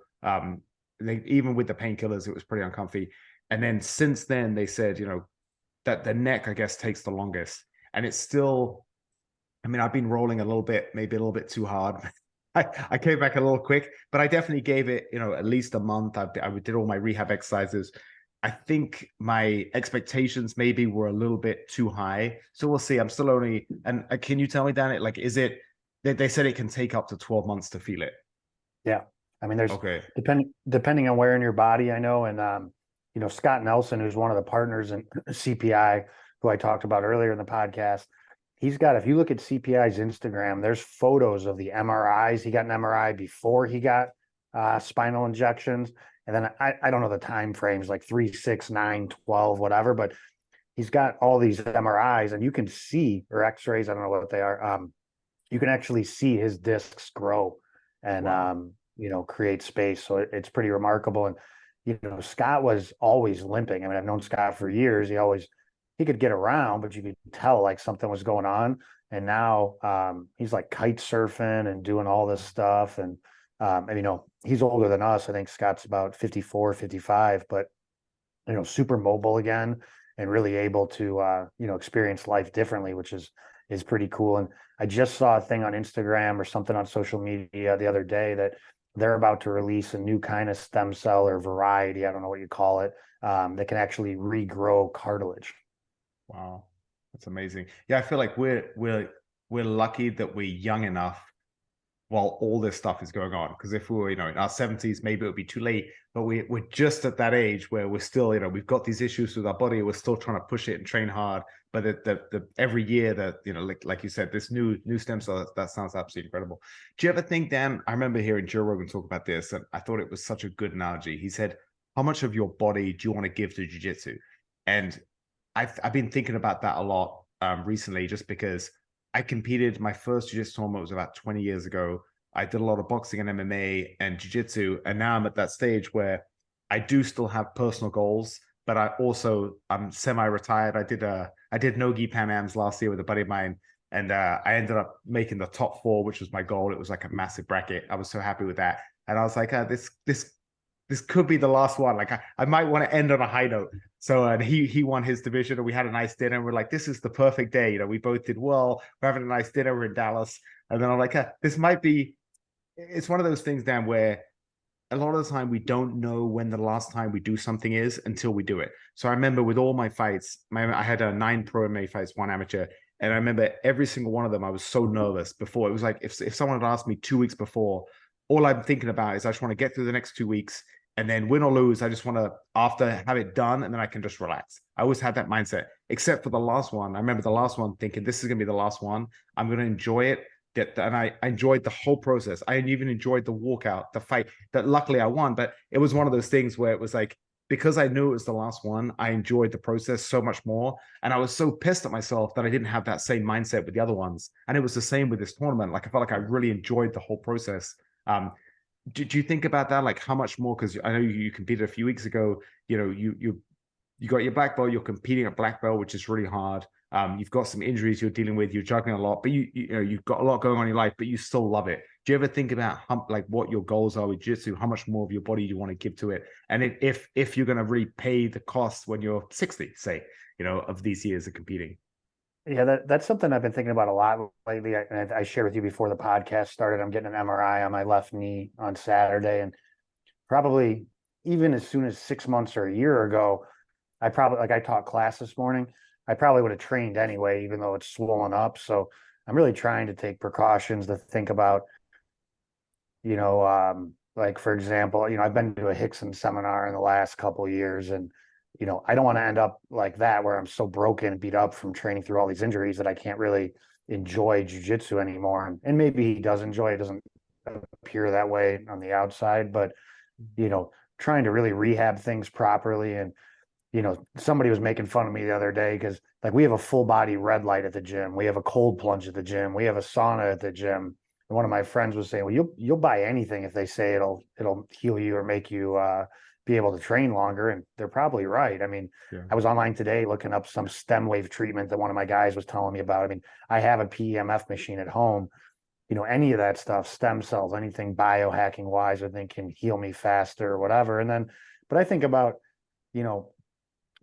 Even with the painkillers, it was pretty uncomfy. And then since then, they said, that the neck, I guess, takes the longest. and it's still, I mean, I've been rolling a little bit, maybe a little bit too hard. I came back a little quick, but I definitely gave it, at least a month. I did all my rehab exercises. I think my expectations maybe were a little bit too high. So we'll see. I'm still only, and can you tell me, Dan, like, is it, they said it can take up to 12 months to feel it. Yeah. I mean, there's Okay. depending on where in your body, I know. And, Scott Nelson, who's one of the partners in CPI, who I talked about earlier in the podcast, he's got, if you look at CPI's Instagram, there's photos of the MRIs. He got an MRI before he got spinal injections. And then I don't know the time frames, like 3, 6, 9, 12, whatever, but he's got all these MRIs and you can see, or X-rays, I don't know what they are. You can actually see his discs grow and, Wow. create space. So it's pretty remarkable. And, Scott was always limping. I mean, I've known Scott for years. He could get around, but you could tell like something was going on. And now he's like kite surfing and doing all this stuff. And he's older than us. I think Scott's about 54, 55, but, super mobile again and really able to, experience life differently, which is pretty cool. And I just saw a thing on Instagram or something on social media the other day that they're about to release a new kind of stem cell or variety, I don't know what you call it, that can actually regrow cartilage. Wow. That's amazing. Yeah, I feel like we're lucky that we're young enough while all this stuff is going on. Because if we were, in our 70s, maybe it would be too late. But we're just at that age where we're still, we've got these issues with our body. We're still trying to push it and train hard. But the every year that, like you said, this new stem cell, that sounds absolutely incredible. Do you ever think, Dan, I remember hearing Joe Rogan talk about this, and I thought it was such a good analogy. He said, how much of your body do you want to give to jiu-jitsu? And I've been thinking about that a lot recently, just because I competed. My first jiu-jitsu tournament was about 20 years ago. I did a lot of boxing and MMA and jiu-jitsu, and now I'm at that stage where I do still have personal goals, but I'm semi-retired. I did Nogi Pan Ams last year with a buddy of mine, and I ended up making the top 4, which was my goal. It was like a massive bracket. I was so happy with that, and I was like, this could be the last one. Like I might want to end on a high note. So and he won his division, and we had a nice dinner. And we're like, this is the perfect day. We both did well. We're having a nice dinner. We're in Dallas, and then I'm like, this might be. It's one of those things, Dan, where a lot of the time we don't know when the last time we do something is until we do it. So I remember with all my fights, I had 9 pro MMA fights, 1 amateur, and I remember every single one of them. I was so nervous before. It was like if someone had asked me 2 weeks before, all I'm thinking about is I just want to get through the next 2 weeks. And then win or lose, I just want to, after, have it done, and then I can just relax. I always had that mindset, except for the last one. I remember the last one thinking, this is going to be the last one. I'm going to enjoy it. And I enjoyed the whole process. I even enjoyed the walkout, the fight. That luckily I won, but it was one of those things where it was like, because I knew it was the last one, I enjoyed the process so much more. And I was so pissed at myself that I didn't have that same mindset with the other ones. And it was the same with this tournament. Like I felt like I really enjoyed the whole process. Did you think about that? Like how much more? Because I know you competed a few weeks ago. You got your black belt. You're competing at black belt, which is really hard. You've got some injuries you're dealing with. You're juggling a lot, but you've got a lot going on in your life, but you still love it. Do you ever think about like what your goals are with jiu-jitsu? How much more of your body do you want to give to it? And if you're going to really pay the cost when you're 60, say, of these years of competing. Yeah, that's something I've been thinking about a lot lately. I shared with you before the podcast started. I'm getting an MRI on my left knee on Saturday, and probably even as soon as 6 months or a year ago, I taught class this morning. I probably would have trained anyway, even though it's swollen up. So I'm really trying to take precautions to think about, like for example, I've been to a Hickson seminar in the last couple of years, and I don't want to end up like that where I'm so broken and beat up from training through all these injuries that I can't really enjoy jujitsu anymore. And maybe he does enjoy it, doesn't appear that way on the outside, but trying to really rehab things properly. And somebody was making fun of me the other day because like we have a full body red light at the gym, we have a cold plunge at the gym, we have a sauna at the gym. And one of my friends was saying, well, you'll buy anything if they say it'll heal you or make you be able to train longer. And they're probably right. I mean, Yeah. I was online today looking up some stem wave treatment that one of my guys was telling me about. I mean, I have a PEMF machine at home. Any of that stuff, stem cells, anything biohacking wise, I think can heal me faster or whatever. And then, but I think about, you know,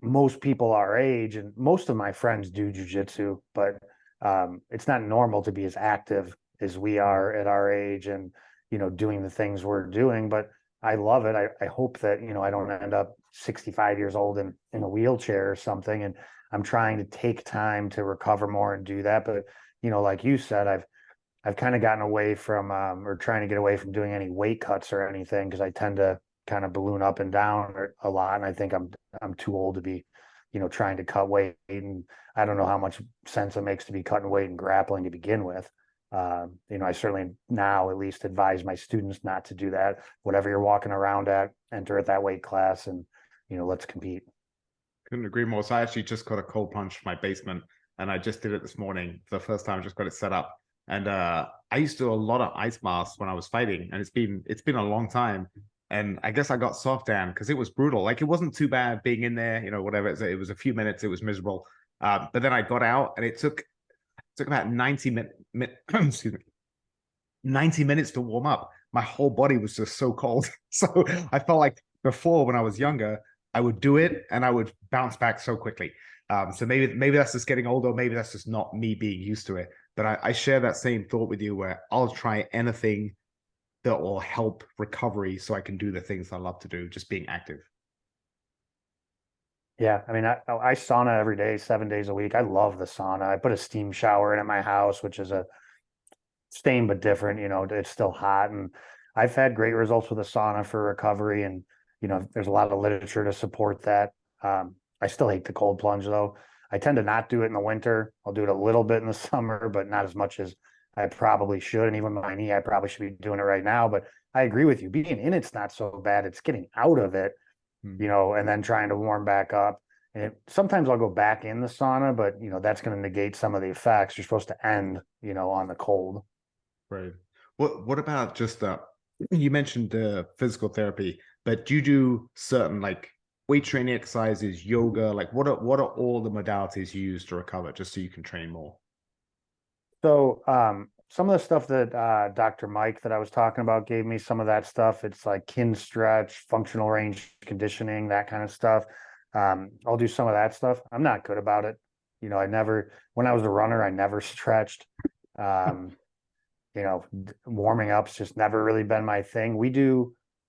most people our age, and most of my friends do jujitsu, but it's not normal to be as active as we are at our age and, doing the things we're doing. But I love it. I hope that, I don't end up 65 years old in a wheelchair or something. And I'm trying to take time to recover more and do that. But, like you said, I've kind of gotten away from or trying to get away from doing any weight cuts or anything because I tend to kind of balloon up and down a lot, and I think I'm too old to be, trying to cut weight, and I don't know how much sense it makes to be cutting weight and grappling to begin with. I certainly now at least advise my students not to do that. Whatever you're walking around at, enter at that weight class, and let's compete. Couldn't agree more. So I actually just got a cold plunge from my basement, and I just did it this morning for the first time. I just got it set up, and I used to do a lot of ice masks when I was fighting, and it's been a long time. And I guess I got soft down because it was brutal. Like it wasn't too bad being in there, whatever. It was a few minutes. It was miserable, but then I got out, and it took about 90 minutes. Excuse me, 90 minutes to warm up. My whole body was just so cold. So I felt like before when I was younger, I would do it and I would bounce back so quickly. So maybe that's just getting older. Maybe that's just not me being used to it. But I share that same thought with you where I'll try anything that will help recovery so I can do the things I love to do, just being active. Yeah, I mean, I sauna every day, 7 days a week. I love the sauna. I put a steam shower in at my house, which is a same but different. It's still hot, and I've had great results with the sauna for recovery. And there's a lot of literature to support that. I still hate the cold plunge though. I tend to not do it in the winter. I'll do it a little bit in the summer, but not as much as I probably should. And even my knee, I probably should be doing it right now. But I agree with you. Being in it's not so bad. It's getting out of it, and then trying to warm back up. And sometimes I'll go back in the sauna, but that's going to negate some of the effects. You're supposed to end, on the cold. Right. What about just you mentioned physical therapy, but do you do certain like weight training exercises, yoga? Like what are all the modalities you use to recover just so you can train more? So some of the stuff that Dr. Mike that I was talking about gave me some of that stuff. It's like kin stretch, functional range conditioning, that kind of stuff. I'll do some of that stuff. I'm not good about it. I never, when I was a runner, I never stretched. Um, Warming up's just never really been my thing.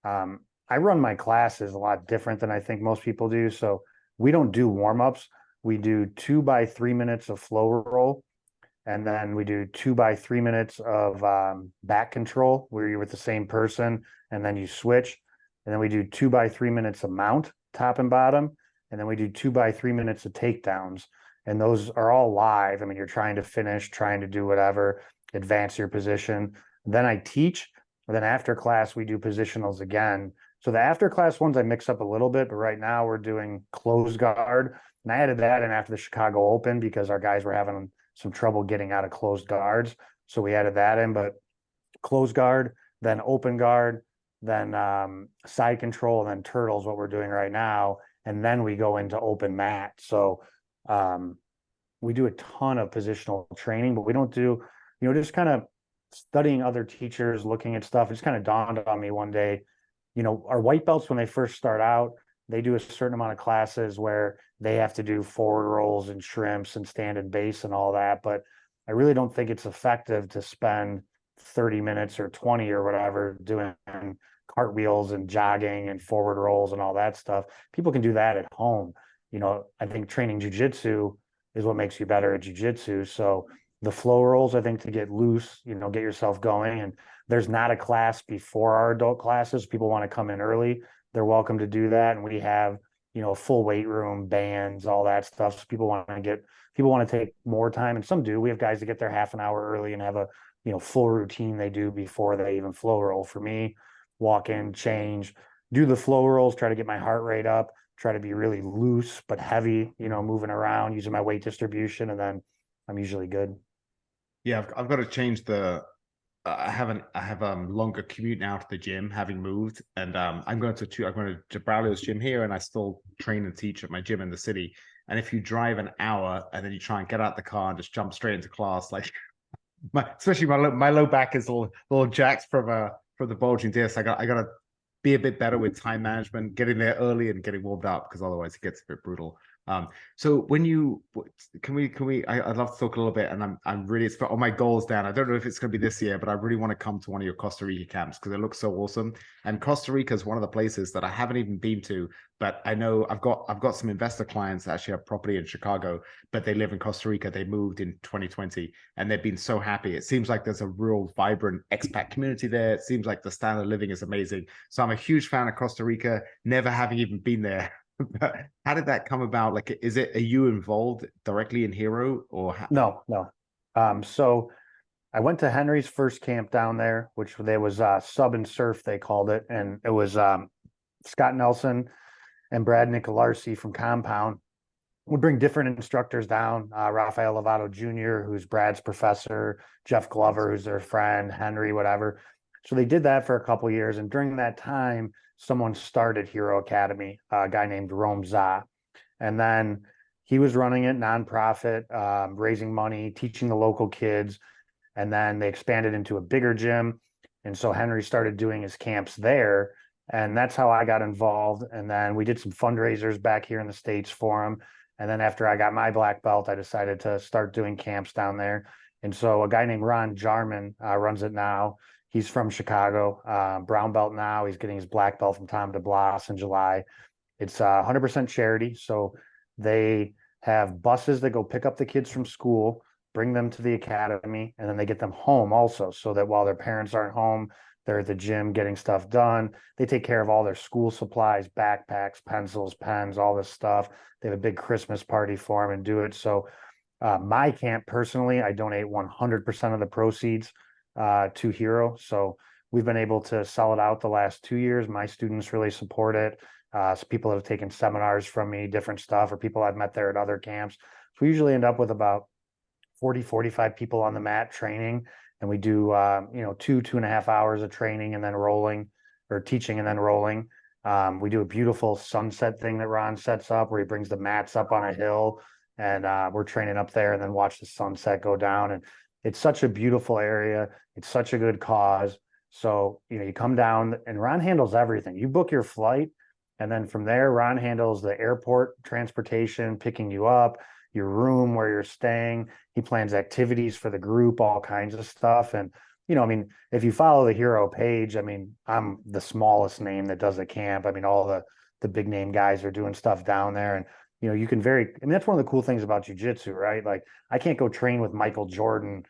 I run my classes a lot different than I think most people do. So we don't do warm ups. We do 2 by 3 minutes of flow roll, and then we do 2 by 3 minutes of back control where you're with the same person and then you switch. And then we do 2 by 3 minutes of mount, top and bottom. And then we do 2 by 3 minutes of takedowns. And those are all live. I mean, you're trying to finish, trying to do whatever, advance your position. Then I teach. And then after class, we do positionals again. So the after class ones I mix up a little bit, but right now we're doing close guard. And I added that in after the Chicago Open because our guys were having some trouble getting out of closed guards. So we added that in, but close guard, then open guard, then side control, and then turtles, what we're doing right now. And then we go into open mat. So we do a ton of positional training, but we don't do, just kind of studying other teachers, looking at stuff. It just kind of dawned on me one day, our white belts, when they first start out, they do a certain amount of classes where they have to do forward rolls and shrimps and stand and base and all that. But I really don't think it's effective to spend 30 minutes or 20 or whatever doing cartwheels and jogging and forward rolls and all that stuff. People can do that at home. I think training jujitsu is what makes you better at jujitsu. So the flow rolls, I think, to get loose, get yourself going. And there's not a class before our adult classes. People want to come in early, they're welcome to do that. And we have, a full weight room, bands, all that stuff. So people want to take more time. And some do. We have guys that get there half an hour early and have a, full routine they do before they even flow roll. For me, walk in, change, do the flow rolls, try to get my heart rate up, try to be really loose but heavy, moving around, using my weight distribution, and then I'm usually good. Yeah, I've got to change I have longer commute now to the gym, having moved, and I'm going to Braulio's gym here, and I still train and teach at my gym in the city. And if you drive an hour and then you try and get out the car and just jump straight into class, like especially my low back is a little jacked from the bulging disc. I got to be a bit better with time management, getting there early and getting warmed up, because otherwise it gets a bit brutal. So when you I'd love to talk a little bit, and I'm really, it's on my goals, Dan. I don't know if it's going to be this year, but I really want to come to one of your Costa Rica camps because it looks so awesome. And Costa Rica is one of the places that I haven't even been to, but I know I've got some investor clients that actually have property in Chicago, but they live in Costa Rica. They moved in 2020 and they've been so happy. It seems like there's a real vibrant expat community there. It seems like the standard of living is amazing. So I'm a huge fan of Costa Rica, never having even been there. How did that come about? Like, are you involved directly in Hero or No, no. So I went to Henry's first camp down there, which there was sub and surf, they called it. And it was Scott Nelson and Brad Nicolarsi from Compound would bring different instructors down. Rafael Lovato Jr., who's Brad's professor, Jeff Glover, who's their friend, Henry, whatever. So they did that for a couple of years. And during that time, someone started Hero Academy, a guy named Rome Za. And then he was running it nonprofit, raising money, teaching the local kids. And then they expanded into a bigger gym. And so Henry started doing his camps there. And that's how I got involved. And then we did some fundraisers back here in the States for him. And then after I got my black belt, I decided to start doing camps down there. And so a guy named Ron Jarman runs it now. He's from Chicago, brown belt now. He's getting his black belt from Tom DeBlas in July. It's 100% charity. So they have buses that go pick up the kids from school, bring them to the academy, and then they get them home also, so that while their parents aren't home, they're at the gym getting stuff done. They take care of all their school supplies, backpacks, pencils, pens, all this stuff. They have a big Christmas party for them and do it. So my camp personally, I donate 100% of the proceeds to Hero. So we've been able to sell it out the last 2 years. My students really support it. So people have taken seminars from me, different stuff, or people I've met there at other camps. So we usually end up with about 45 people on the mat training. And we do, 2.5 hours of training and then rolling, or teaching and then rolling. We do a beautiful sunset thing that Ron sets up where he brings the mats up on a hill, and we're training up there and then watch the sunset go down. And it's such a beautiful area. It's such a good cause. So, you come down and Ron handles everything. You book your flight, and then from there, Ron handles the airport transportation, picking you up, your room where you're staying. He plans activities for the group, all kinds of stuff. And, if you follow the Hero page, I'm the smallest name that does a camp. All the big name guys are doing stuff down there. And, you can that's one of the cool things about jiu-jitsu, right? Like, I can't go train with Michael Jordan,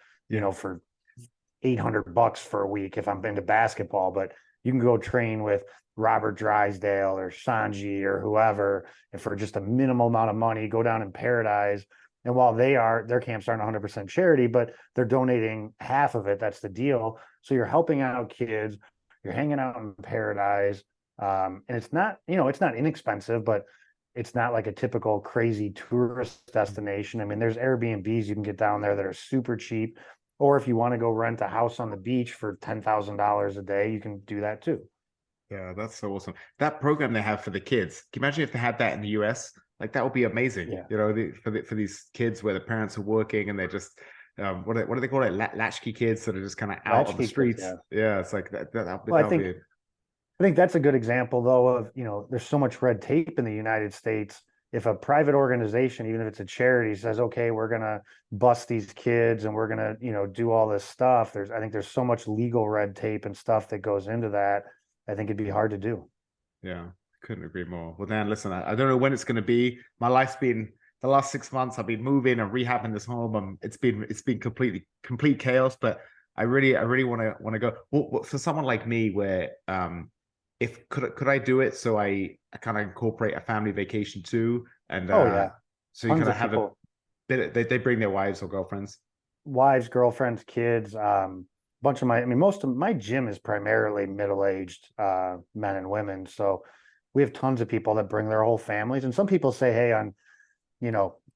for $800 for a week if I'm into basketball, but you can go train with Robert Drysdale or Sanji or whoever, and for just a minimal amount of money, go down in Paradise. And while their camps aren't 100% charity, but they're donating half of it. That's the deal. So you're helping out kids, you're hanging out in Paradise. And it's not inexpensive, but it's not like a typical crazy tourist destination. There's Airbnbs you can get down there that are super cheap. Or if you want to go rent a house on the beach for $10,000 a day, you can do that too. Yeah, that's so awesome. That program they have for the kids. Can you imagine if they had that in the US? Like, that would be amazing. Yeah. For these kids where the parents are working and they're just what do they call it? Latchkey kids that are just kind of out on the streets. Kids, yeah, it's like that. Well, I think that's a good example, though, of, there's so much red tape in the United States. If a private organization, even if it's a charity, says, okay, we're going to bust these kids and we're going to, do all this stuff, I think there's so much legal red tape and stuff that goes into that. I think it'd be hard to do. Yeah, couldn't agree more. Well, Dan, listen, I don't know when it's going to be. My life's been, the last 6 months, I've been moving and rehabbing this home. It's been complete chaos, but I really want to go. Well, for someone like me, where could I do it so I kind of incorporate a family vacation too, and yeah, so you kind of have a bit. They bring their wives or girlfriends, girlfriends, kids. Bunch of most of my gym is primarily middle-aged men and women. So we have tons of people that bring their whole families. And some people say, hey, on,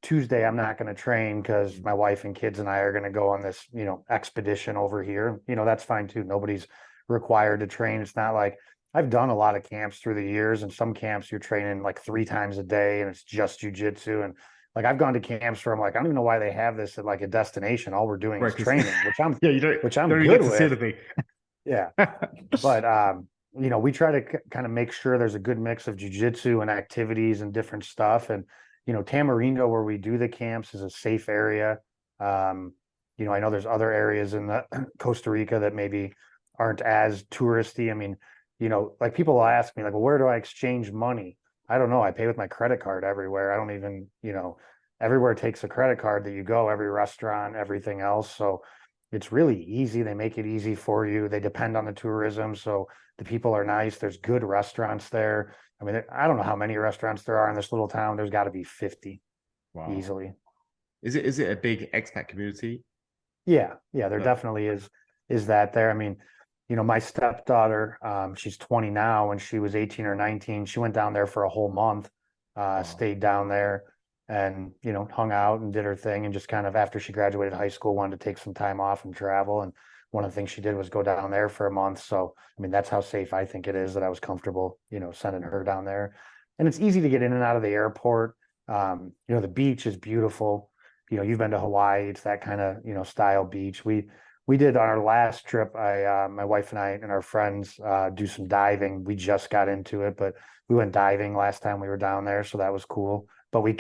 Tuesday, I'm not going to train because my wife and kids and I are going to go on this, expedition over here. That's fine too. Nobody's required to train. It's not like, I've done a lot of camps through the years, and some camps you're training like 3 times a day and it's just jujitsu. And like, I've gone to camps where I'm like, I don't even know why they have this at like a destination. All we're doing is training, which I'm yeah, you don't good with. Yeah. But we try to kind of make sure there's a good mix of jujitsu and activities and different stuff. And, Tamarindo, where we do the camps, is a safe area. Um, I know there's other areas in the Costa Rica that maybe aren't as touristy. I mean, like people will ask me, like, well, where do I exchange money? I don't know. I pay with my credit card everywhere. I don't even, everywhere takes a credit card that you go, every restaurant, everything else. So it's really easy. They make it easy for you. They depend on the tourism. So the people are nice. There's good restaurants there. I mean, I don't know how many restaurants there are in this little town. There's got to be 50 Wow. easily. Is it a big expat community? Yeah, yeah, there Uh, definitely is that there. I mean, my stepdaughter, she's 20 now, when she was 18 or 19, she went down there for a whole month, wow. stayed down there and, hung out and did her thing, and just kind of, after she graduated high school, wanted to take some time off and travel. And one of the things she did was go down there for a month. So, I mean, that's how safe I think it is, that I was comfortable, sending her down there. And it's easy to get in and out of the airport. The beach is beautiful. You've been to Hawaii. It's that kind of, style beach. We did on our last trip. My wife and I and our friends do some diving. We just got into it, but we went diving last time we were down there, so that was cool. But we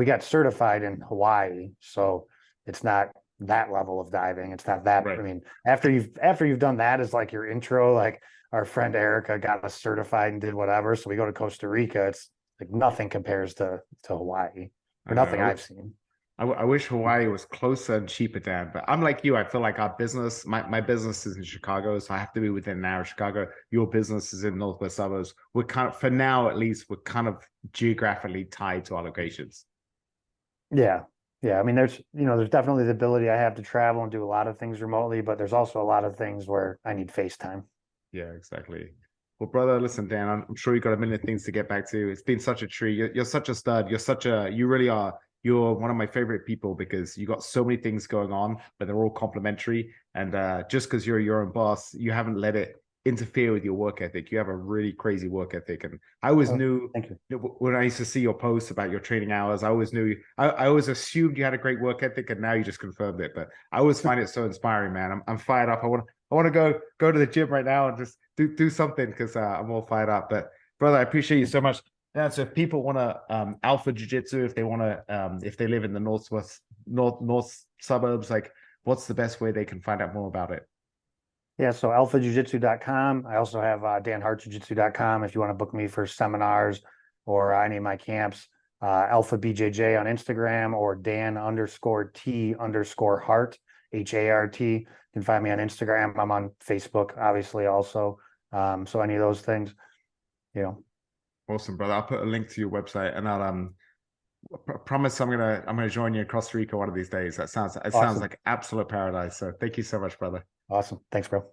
got certified in Hawaii, so it's not that level of diving. It's not that. Right. I mean, after you've done that as like your intro, like our friend Erica got us certified and did whatever. So we go to Costa Rica. It's like nothing compares to Hawaii, I or nothing know. I've seen. I wish Hawaii was closer and cheaper, Dan. But I'm like you. I feel like our business, my business is in Chicago, so I have to be within an hour of Chicago. Your business is in Northwest suburbs. We're kind of, for now at least, we're kind of geographically tied to our locations. Yeah. Yeah. I mean, there's definitely the ability I have to travel and do a lot of things remotely, but there's also a lot of things where I need FaceTime. Yeah, exactly. Well, brother, listen, Dan, I'm sure you got a million things to get back to. It's been such a treat. You're such a stud. You really are. You're one of my favorite people because you got so many things going on, but they're all complementary. And just because you're your own boss, you haven't let it interfere with your work ethic. You have a really crazy work ethic. And I always Oh, knew thank you. when I used to see your posts about your training hours, I always knew, I always assumed you had a great work ethic, and now you just confirmed it. But I always find it so inspiring, man. I'm fired up. I want to go to the gym right now and just do something because I'm all fired up. But brother, I appreciate you so much. Yeah, so if people want to alpha jiu-jitsu, if they want to if they live in the north suburbs, like what's the best way they can find out more about it? Yeah. So alphajujitsu.com. I also have danhartjujitsu.com if you want to book me for seminars or any of my camps. Alpha BJJ on Instagram, or Dan_T_Hart, HART. You can find me on Instagram. I'm on Facebook, obviously, also. So any of those things, you know. Awesome, brother. I'll put a link to your website, and I'll promise I'm gonna join you in Costa Rica one of these days. That sounds Awesome. like absolute paradise. So thank you so much, brother. Awesome. Thanks, bro.